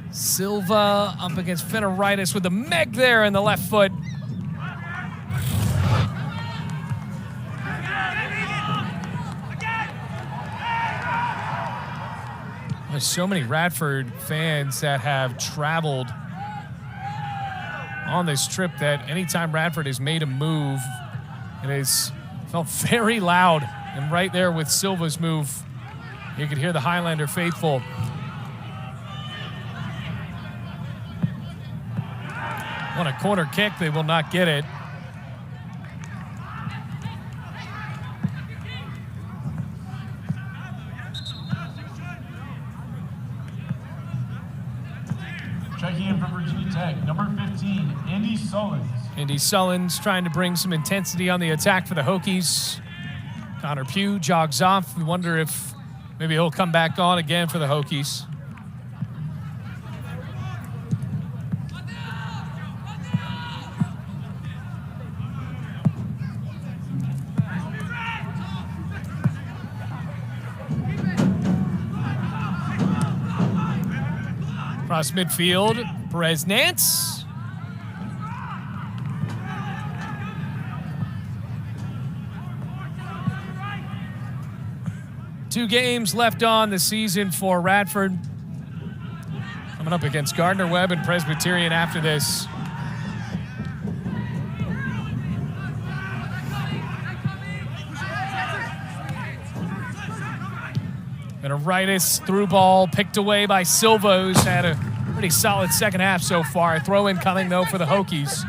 Silva up against Fenaritis with the meg there in the left foot. There's so many Radford fans that have traveled on this trip that anytime Radford has made a move, it has felt very loud. And right there with Silva's move, you could hear the Highlander faithful. On a corner kick, they will not get it. Checking in for Virginia Tech, number 15, Andy Sullins. Andy Sullins trying to bring some intensity on the attack for the Hokies. Connor Pugh jogs off. We wonder if maybe he'll come back on again for the Hokies. Across midfield, Perez Nance. Two games left on the season for Radford. Coming up against Gardner-Webb and Presbyterian after this. Fenaritis through ball picked away by Silva, who's had a pretty solid second half so far. Throw in coming though for the Hokies.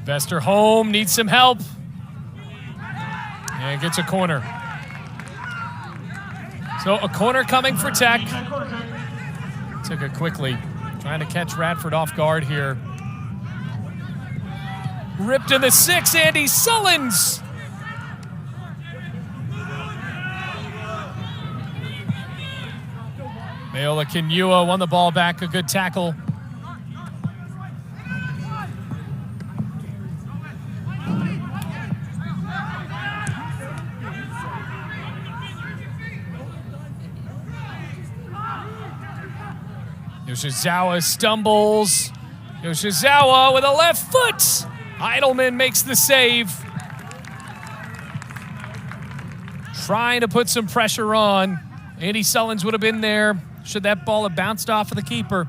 Vesterholm needs some help and gets a corner. So a corner coming for Tech. Took it quickly. Trying to catch Radford off guard here. Ripped in the 6, Andy Sullins. Mayola Kinua won the ball back, a good tackle. Yoshizawa stumbles. Yoshizawa with a left foot. Eidelman makes the save. Trying to put some pressure on. Andy Sullins would have been there should that ball have bounced off of the keeper.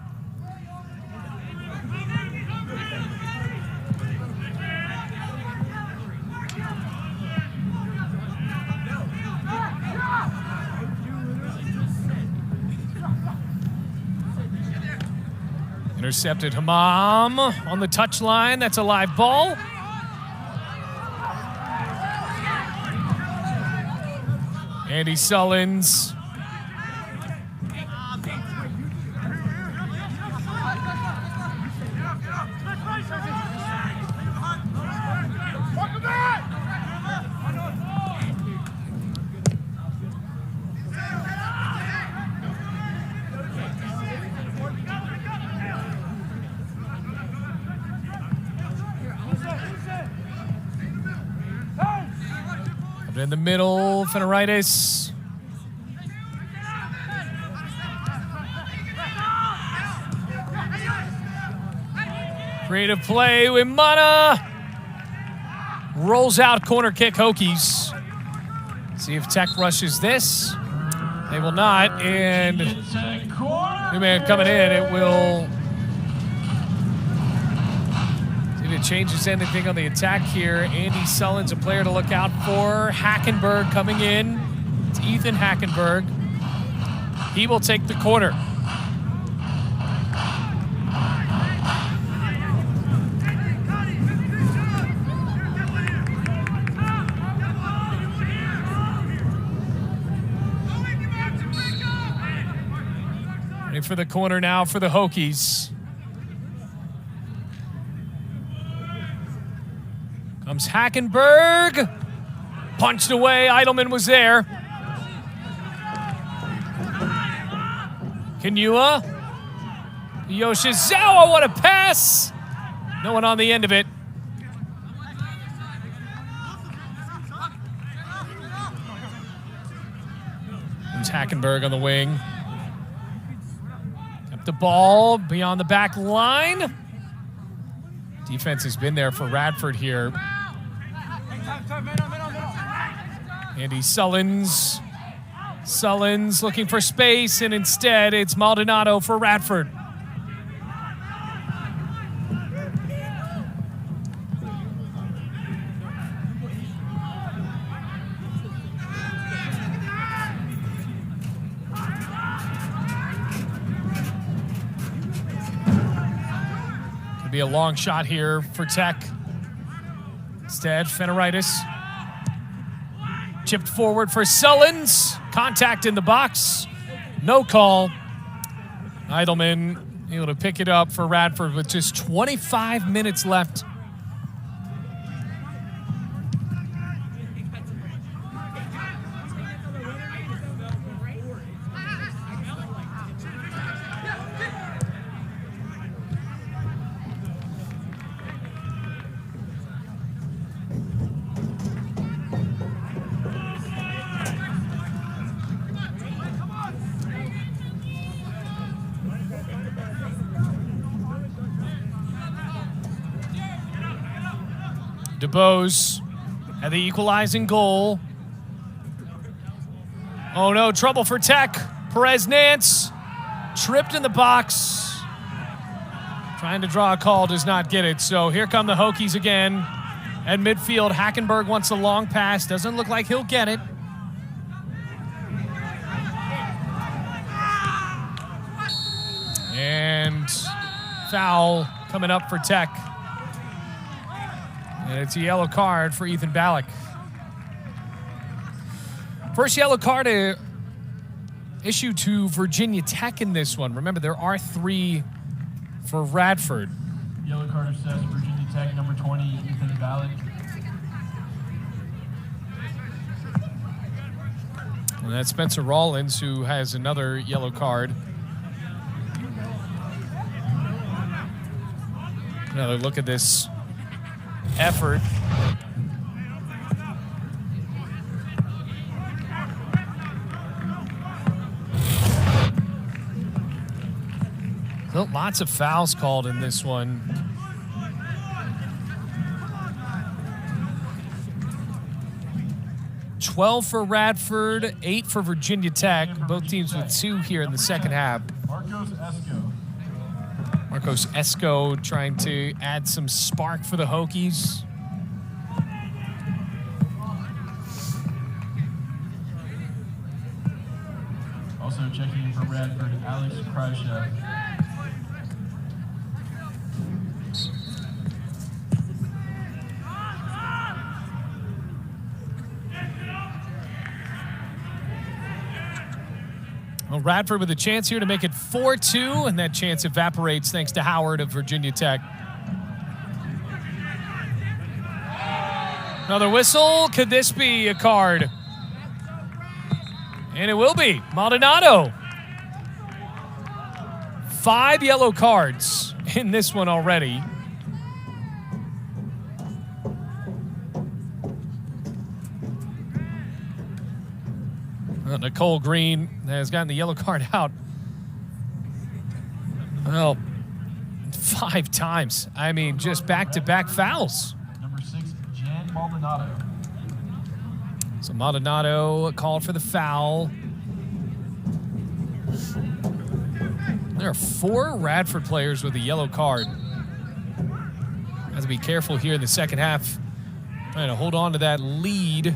Intercepted Hamam on the touchline. That's a live ball. Andy Sullins. In the middle, Fenaritis. Creative play, Wimana. Rolls out, corner kick, Hokies. See if Tech rushes this. They will not, and new man coming in. It will see if it changes anything on the attack here. Andy Sullen's a player to look out for. Hackenberg coming in. It's Ethan Hackenberg. He will take the corner. Ready for the corner now for the Hokies. Comes Hackenberg. Punched away. Eidelman was there. Kanua. Yoshizawa, what a pass. No one on the end of it. Comes Hackenberg on the wing. Kept the ball beyond the back line. Defense has been there for Radford here. Andy Sullins. Sullins looking for space, and instead it's Maldonado for Radford. Could be a long shot here for Tech. Instead, Feneritis. Chipped forward for Sullins. Contact in the box. No call. Eidelman able to pick it up for Radford with just 25 minutes left. DeBose had the equalizing goal. Oh no, trouble for Tech. Perez Nance tripped in the box. Trying to draw a call, does not get it. So here come the Hokies again at midfield. Hackenberg wants a long pass. Doesn't look like he'll get it. And foul coming up for Tech. And it's a yellow card for Ethan Ballack. First yellow card issued to Virginia Tech in this one. Remember, there are 3 for Radford. Yellow card assessed, Virginia Tech, number 20, Ethan Ballack. And that's Spencer Rollins, who has another yellow card. Another look at this effort. Lots of fouls called in this one. $12 for Radford, 8 for Virginia Tech. Both teams with 2 here in the second half. Marcos Esco trying to add some spark for the Hokies. Also checking in for Radford, Alex Kreischer. Well, Radford with a chance here to make it 4-2, and that chance evaporates thanks to Howard of Virginia Tech. Another whistle. Could this be a card? And it will be. Maldonado. 5 yellow cards in this one already. Nicole Green has gotten the yellow card out, well, 5 times. I mean, just back-to-back fouls. Number 6, Jan Maldonado. So Maldonado called for the foul. There are 4 Radford players with a yellow card. Have to be careful here in the second half. Trying to hold on to that lead.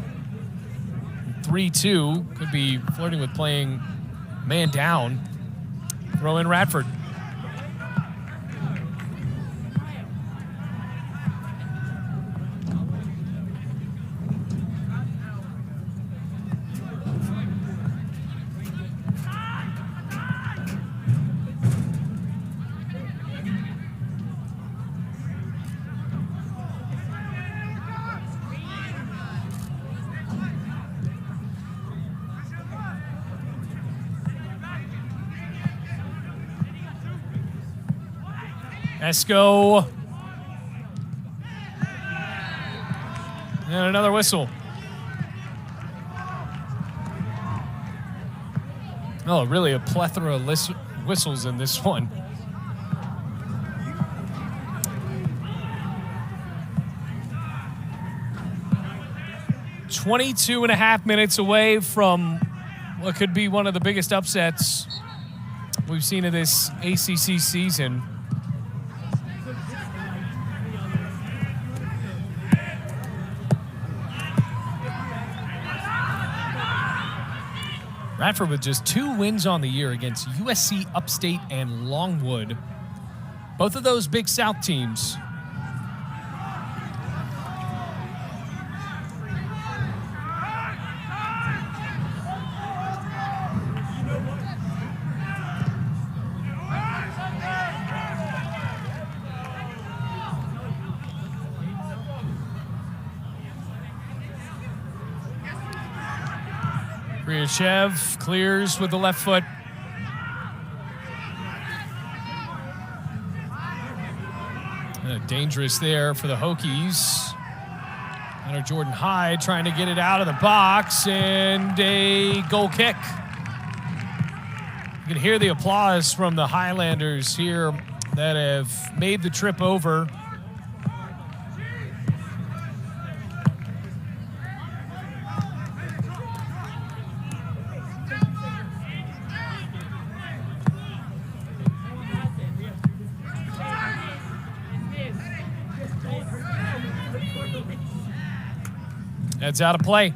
3-2. Could be flirting with playing man down. Throw in Radford. Esco. And another whistle. Oh, really a plethora of whistles in this one. "22.5 minutes away from what could be one of the biggest upsets we've seen in this ACC season. Radford with just 2 wins on the year against USC, Upstate, and Longwood. Both of those Big South teams. Kriachev clears with the left foot. Dangerous there for the Hokies. Hunter Jordan Hyde trying to get it out of the box, and a goal kick. You can hear the applause from the Highlanders here that have made the trip over. That's out of play.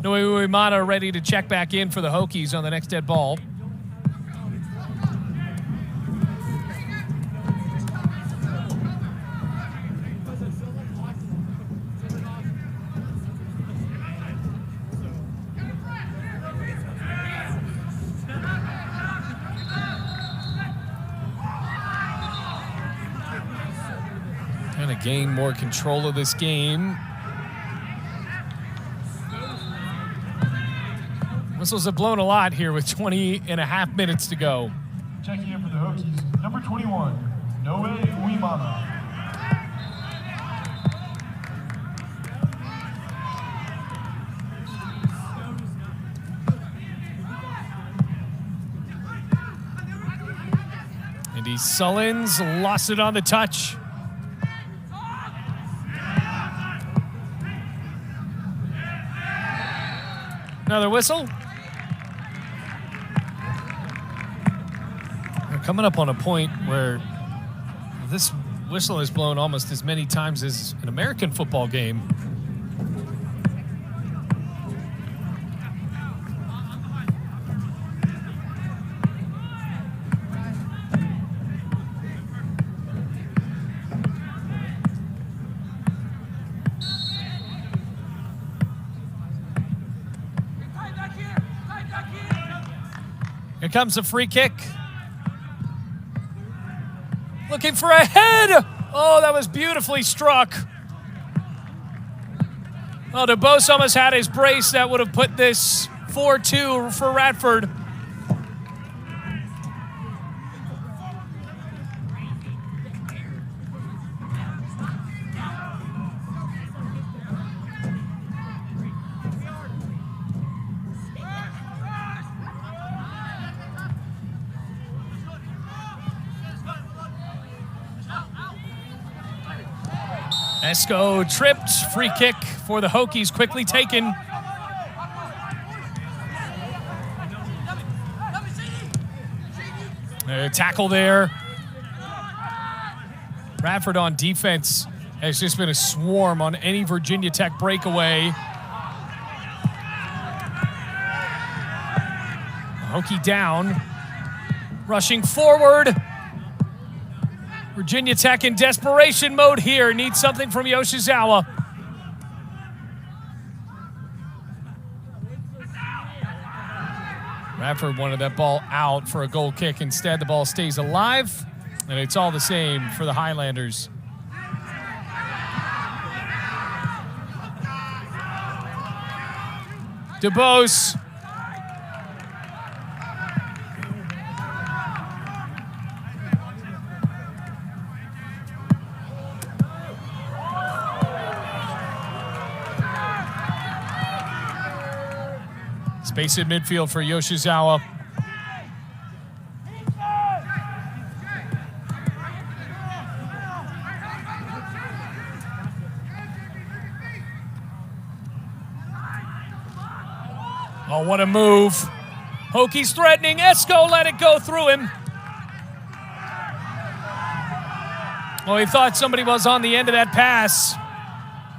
Noe Uemata ready to check back in for the Hokies on the next dead ball. Trying to gain more control of this game. Whistles have blown a lot here with 20.5 minutes to go. Checking in for the Hokies, number 21, Noe Uemata. Andy Sullins lost it on the touch. Another whistle. We're coming up on a point where this whistle is blown almost as many times as an American football game. Here comes a free kick. Looking for a head. Oh, that was beautifully struck. Oh, DeBose almost had his brace. That would have put this 4-2 for Radford. Esco tripped. Free kick for the Hokies, quickly taken. Tackle there. Radford on defense has just been a swarm on any Virginia Tech breakaway. Hokie down. Rushing forward. Virginia Tech in desperation mode here. Needs something from Yoshizawa. Radford wanted that ball out for a goal kick. Instead, the ball stays alive, and it's all the same for the Highlanders. DeBose. Space in midfield for Yoshizawa. Oh, what a move. Hokies threatening. Esco let it go through him. Oh, he thought somebody was on the end of that pass.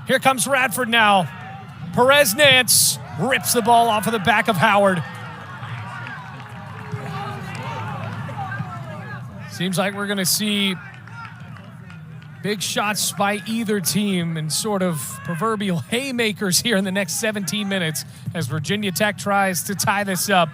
Here comes Radford now. Perez Nance rips the ball off of the back of Howard. Seems like we're going to see big shots by either team and sort of proverbial haymakers here in the next 17 minutes as Virginia Tech tries to tie this up.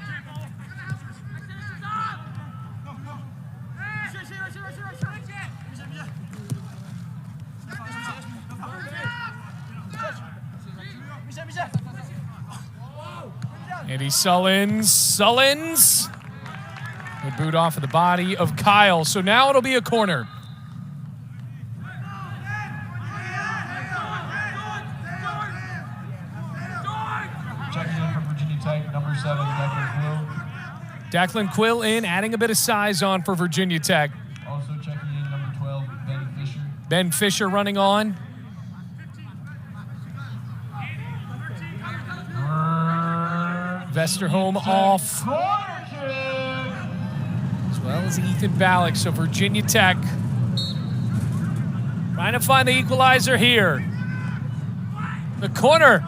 Andy Sullins. Good boot off of the body of Kyle. So now it'll be a corner. Checking in from Virginia Tech, number 7, Declan Quill. Declan Quill in, adding a bit of size on for Virginia Tech. Also checking in, number 12, Ben Fisher. Ben Fisher running on. Vesterholm off. As well as Ethan Ballack. So Virginia Tech trying to find the equalizer here. The corner.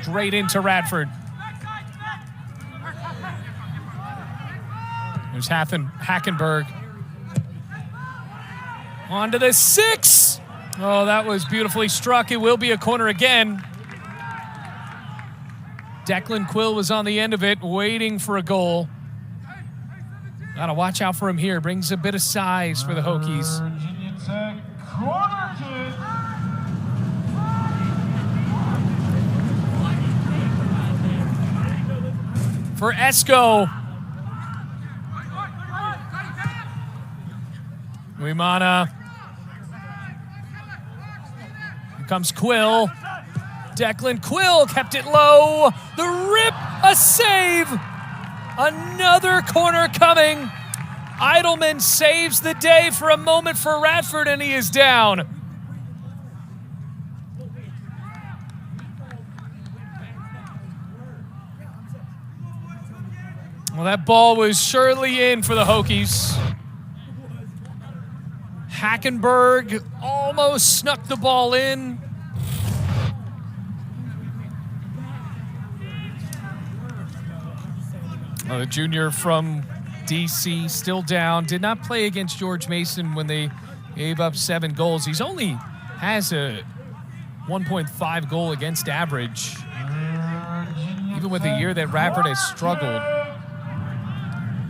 Straight into Radford. There's Hackenberg. On to the 6. Oh, that was beautifully struck. It will be a corner again. Declan Quill was on the end of it, waiting for a goal. Gotta watch out for him here. Brings a bit of size for the Hokies. Virginia Tech corner kick. For Esco. Wimana. Here comes Quill. Declan Quill kept it low. The rip, a save. Another corner coming. Eidelman saves the day for a moment for Radford, and he is down. Well, that ball was surely in for the Hokies. Hackenberg almost snuck the ball in. The junior from DC still down. Did not play against George Mason when they gave up 7 goals. He's only has a 1.5 goal against average. Even with the year that Radford has struggled.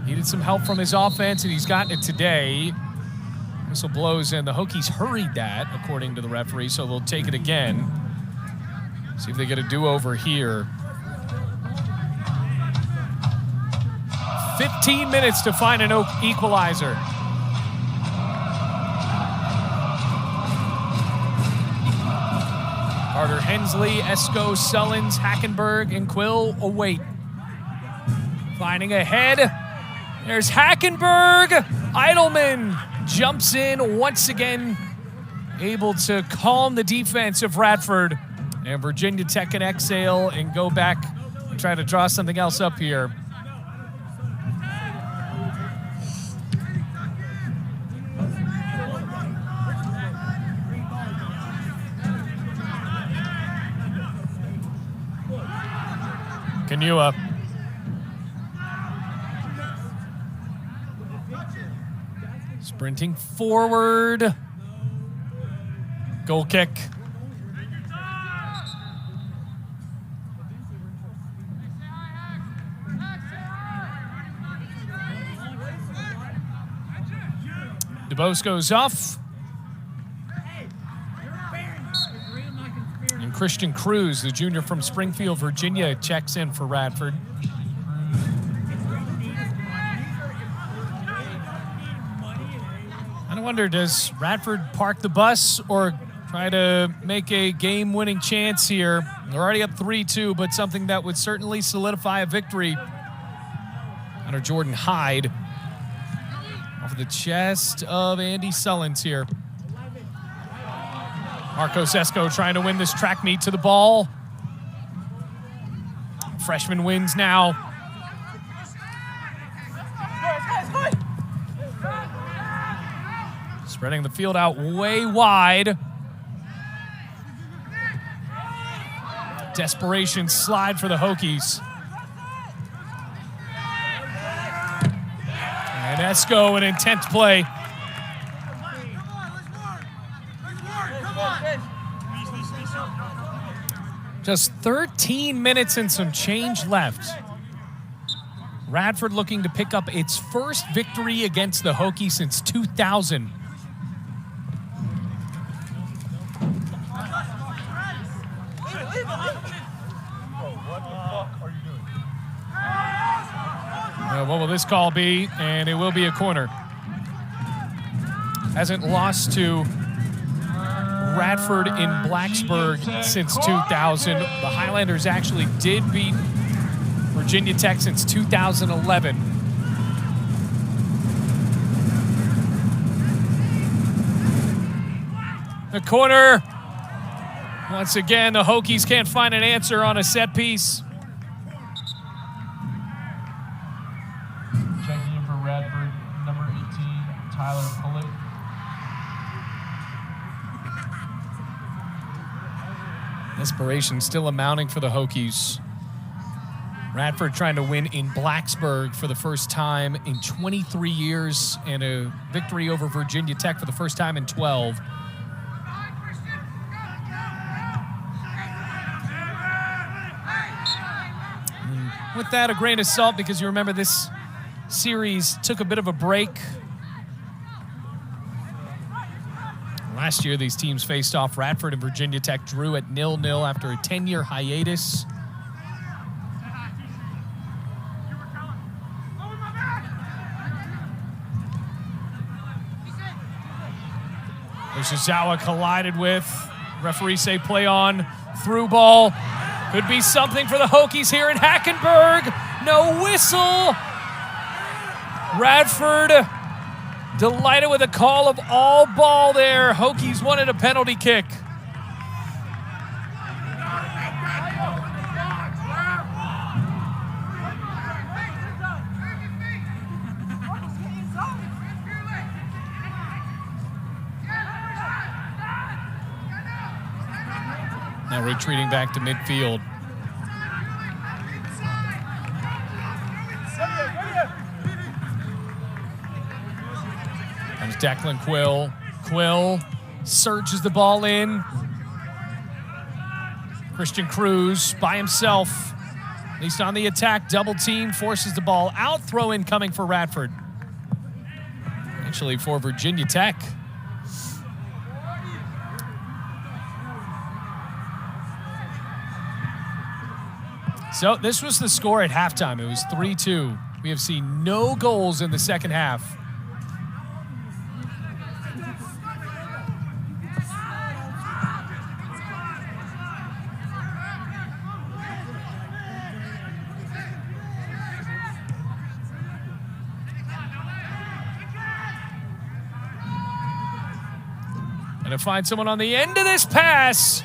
Needed some help from his offense, and he's gotten it today. Whistle blows in. The Hokies hurried that, according to the referee, so they'll take it again. See if they get a do-over here. 15 minutes to find an equalizer. Carter Hensley, Esco, Sullins, Hackenberg, and Quill await. Finding ahead. There's Hackenberg. Eidelman jumps in once again able to calm the defense of Radford. And Virginia Tech can exhale and go back and try to draw something else up here. Kanua. Sprinting forward. Goal kick. DeBose goes off. And Christian Cruz, the junior from Springfield, Virginia, checks in for Radford. I wonder, does Radford park the bus or try to make a game-winning chance here? They're already up 3-2, but something that would certainly solidify a victory. Under Jordan Hyde. Off the chest of Andy Sullins here. Marcos Esco trying to win this track meet to the ball. Freshman wins now. Spreading the field out way wide. Desperation slide for the Hokies. And Esco, an intense play. Just 13 minutes and some change left. Radford looking to pick up its first victory against the Hokies since 2000. What will this call be? And it will be a corner. Hasn't lost to Radford in Blacksburg since 2000. The Highlanders actually did beat Virginia Tech since 2011. The corner. Once again, the Hokies can't find an answer on a set piece. Checking in for Radford, number 18, Tyler Pullick. Desperation still amounting for the Hokies. Radford trying to win in Blacksburg for the first time in 23 years and a victory over Virginia Tech for the first time in 12. With that, a grain of salt, because you remember this series took a bit of a break. Last year, these teams faced off. Radford and Virginia Tech drew at 0-0 after a 10-year hiatus. Yoshizawa collided with. Referees say play on. Through ball. Could be something for the Hokies here in Hackenberg. No whistle. Radford delighted with a call of all ball there. Hokies wanted a penalty kick. Now retreating back to midfield. Comes Declan Quill. Quill surges the ball in. Christian Cruz by himself. At least on the attack, double team, forces the ball out. Throw in coming for Radford. Eventually for Virginia Tech. So this was the score at halftime. It was 3-2. We have seen no goals in the second half. Gonna find someone on the end of this pass.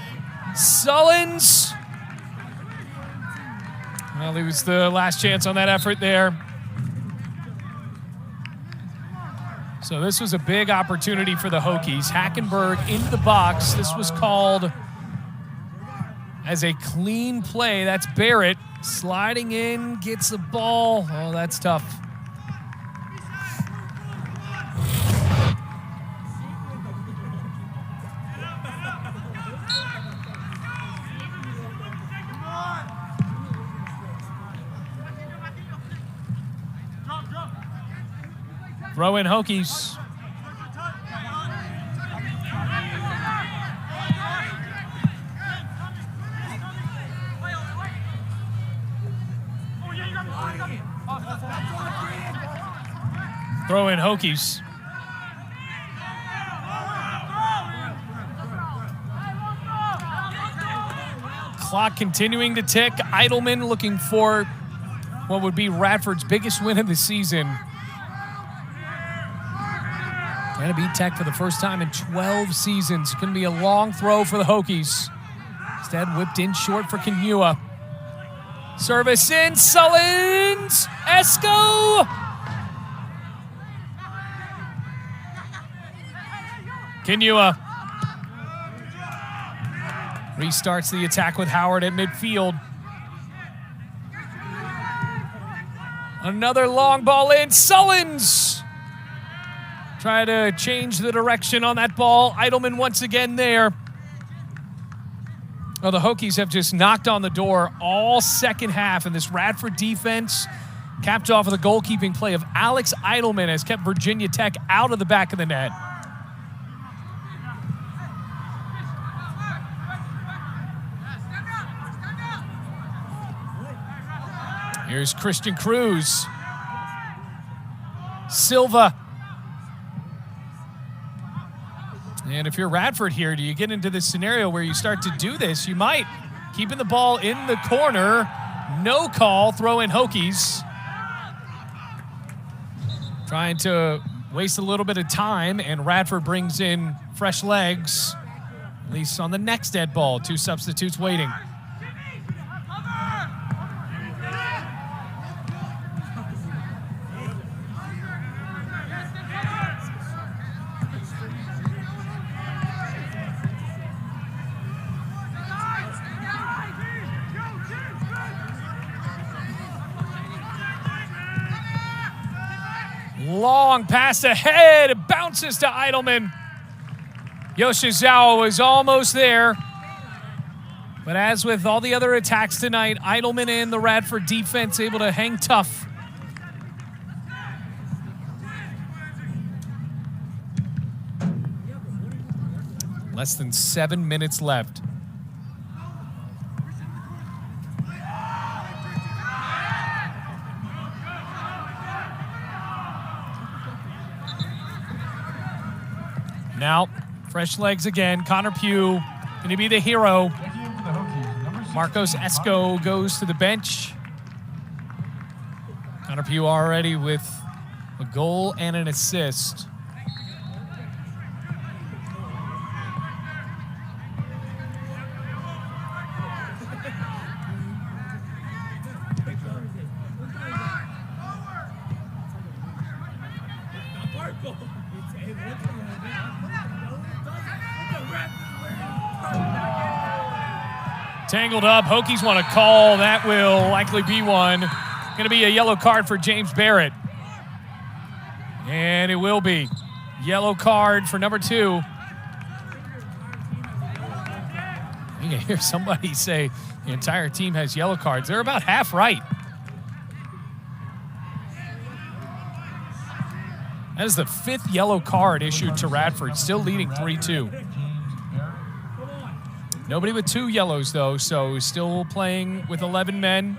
Sullins. Well, he was the last chance on that effort there. So this was a big opportunity for the Hokies. Hackenberg into the box. This was called as a clean play. That's Barrett sliding in, gets the ball. Oh, that's tough. Throw in Hokies. Throw in Hokies. Clock continuing to tick. Idleman looking for what would be Radford's biggest win of the season. Going to beat Tech for the first time in 12 seasons. Going to be a long throw for the Hokies. Instead, whipped in short for Kenua. Service in, Sullins, Esco. Kenua restarts the attack with Howard at midfield. Another long ball in, Sullins. Try to change the direction on that ball. Idleman once again there. Well, the Hokies have just knocked on the door all second half, and this Radford defense, capped off with a goalkeeping play of Alex Idleman, has kept Virginia Tech out of the back of the net. Here's Christian Cruz. Silva. And if you're Radford here, do you get into this scenario where you start to do this? You might. Keeping the ball in the corner. No call. Throw in Hokies. Trying to waste a little bit of time, and Radford brings in fresh legs. At least on the next dead ball. Two substitutes waiting. Long pass ahead. It bounces to Idleman. Yoshizawa was almost there. But as with all the other attacks tonight, Idleman and the Radford defense able to hang tough. Less than 7 minutes left. Now, fresh legs again. Connor Pugh going to be the hero. Marcos Esco goes to the bench. Connor Pugh already with a goal and an assist. Tangled up. Hokies want to call. That will likely be one. Going to be a yellow card for James Barrett. And it will be. Yellow card for number 2. You can hear somebody say the entire team has yellow cards. They're about half right. That is the 5th yellow card issued to Radford, still leading 3-2. Nobody with 2 yellows, though, so still playing with 11 men.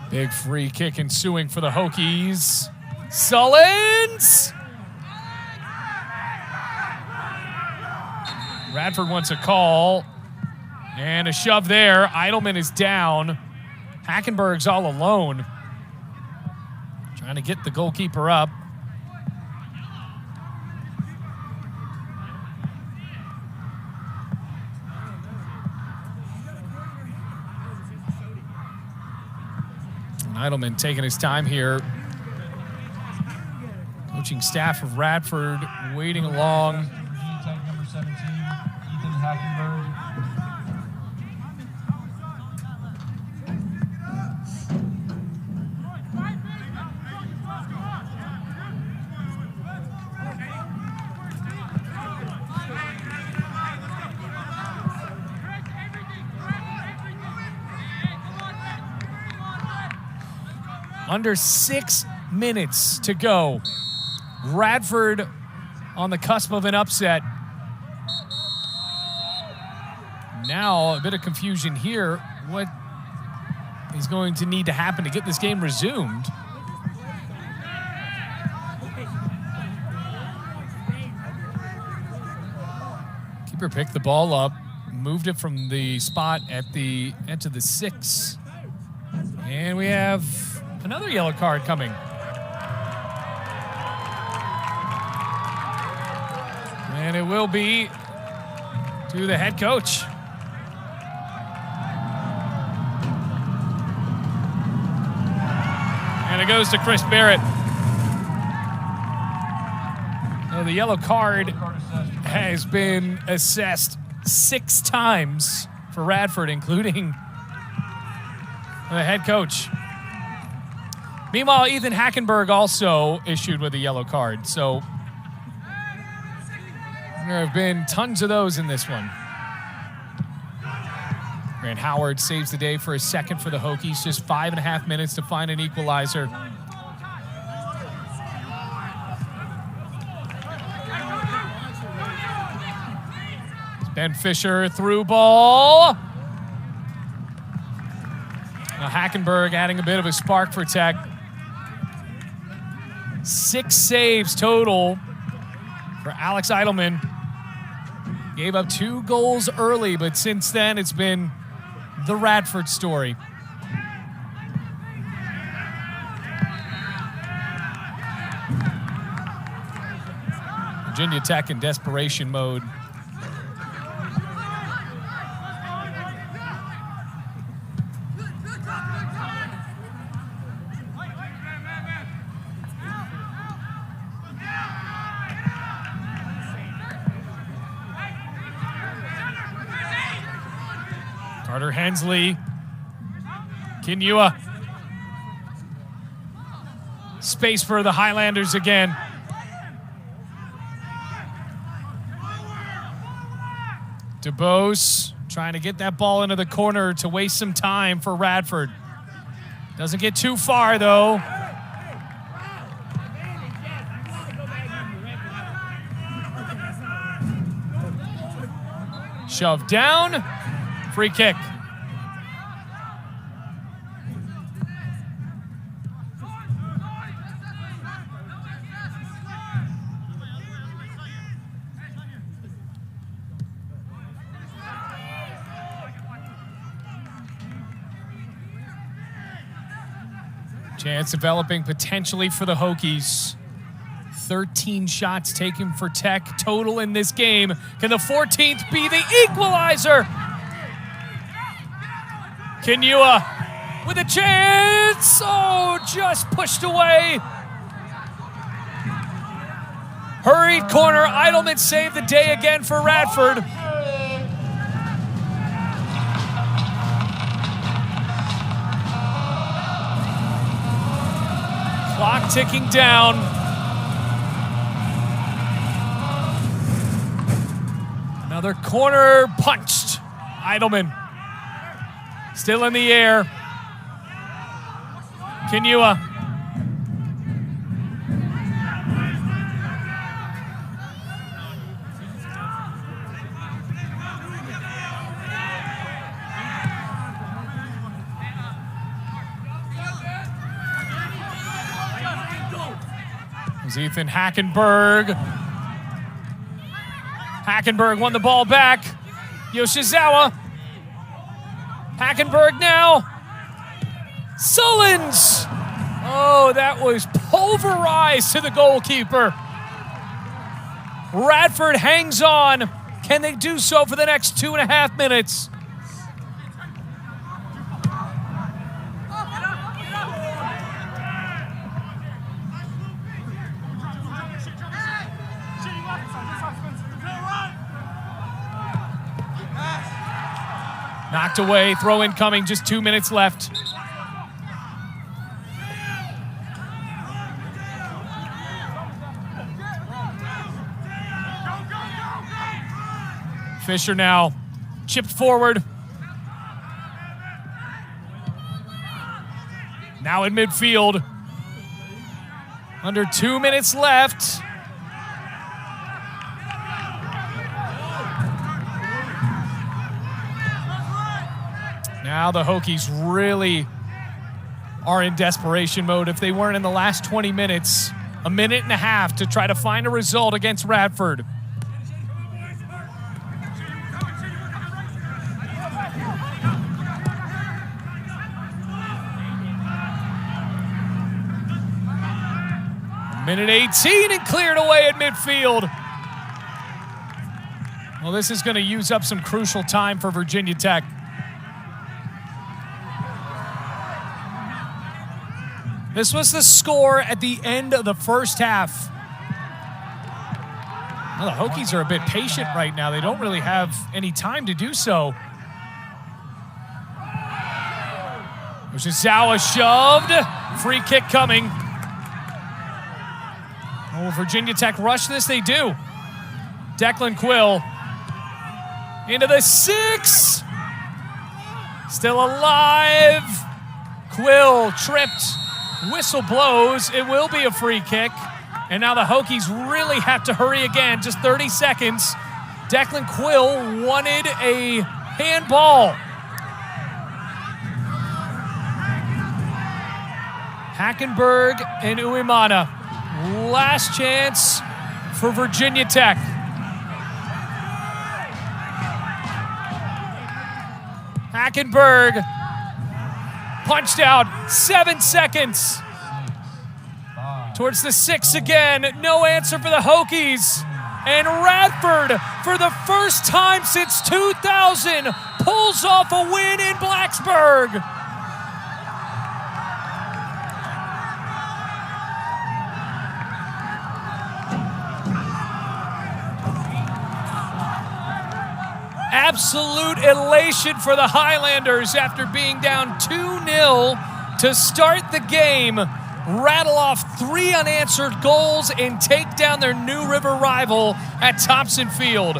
Big free kick ensuing for the Hokies. Sullins! Radford wants a call. And a shove there. Eidelman is down. Hackenberg's all alone. Trying to get the goalkeeper up. And Eidelman taking his time here. Coaching staff of Radford waiting along. Tank number 17, Ethan Hackenberg. Under 6 minutes to go. Radford on the cusp of an upset. Now, a bit of confusion here. What is going to need to happen to get this game resumed? Keeper picked the ball up, moved it from the spot at the edge of the 6. And we have another yellow card coming. And it will be to the head coach. And it goes to Chris Barrett. So the yellow card has been assessed 6 times for Radford, including the head coach. Meanwhile, Ethan Hackenberg also issued with a yellow card. So there have been tons of those in this one. Grant Howard saves the day for a second for the Hokies. Just 5.5 minutes to find an equalizer. Ben Fisher through ball. Now Hackenberg adding a bit of a spark for Tech. 6 saves total for Alex Eidelman. Gave up 2 goals early, but since then it's been the Radford story. Virginia Tech in desperation mode. Carter Hensley. Kinua. Space for the Highlanders again. DeBose trying to get that ball into the corner to waste some time for Radford. Doesn't get too far, though. Shoved down. Free kick. Chance developing potentially for the Hokies. 13 shots taken for Tech total in this game. Can the 14th be the equalizer? Kinua with a chance. Oh, just pushed away. Hurried corner. Eidelman saved the day again for Radford. Clock ticking down. Another corner punched. Eidelman still in the air. Kinua. Ethan Hackenberg. Hackenberg won the ball back. Yoshizawa Hackenberg now. Sullins. Oh, that was pulverized to the goalkeeper. Radford hangs on. Can they do so for the next 2.5 minutes? Knocked away, throw in coming, just 2 minutes left. Fisher now chipped forward. Now in midfield. Under 2 minutes left. Now the Hokies really are in desperation mode. If they weren't in the last 20 minutes, a minute and a half to try to find a result against Radford. Minute 18 and cleared away at midfield. Well, this is going to use up some crucial time for Virginia Tech. This was the score at the end of the first half. Well, the Hokies are a bit patient right now. They don't really have any time to do so. Yoshizawa shoved. Free kick coming. Oh, Virginia Tech rush this? They do. Declan Quill into the 6. Still alive. Quill tripped. Whistle blows. It will be a free kick. And now the Hokies really have to hurry again. Just 30 seconds. Declan Quill wanted a handball. Hackenberg and Uemana. Last chance for Virginia Tech. Hackenberg punched out. 7 seconds. Towards the 6 again. No answer for the Hokies. And Radford, for the first time since 2000, pulls off a win in Blacksburg. Absolute elation for the Highlanders after being down 2-0 to start the game. Rattle off 3 unanswered goals and take down their New River rival at Thompson Field.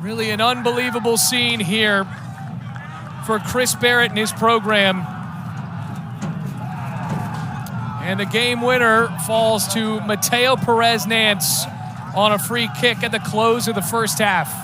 Really an unbelievable scene here for Chris Barrett and his program. And the game winner falls to Mateo Perez Nance on a free kick at the close of the first half.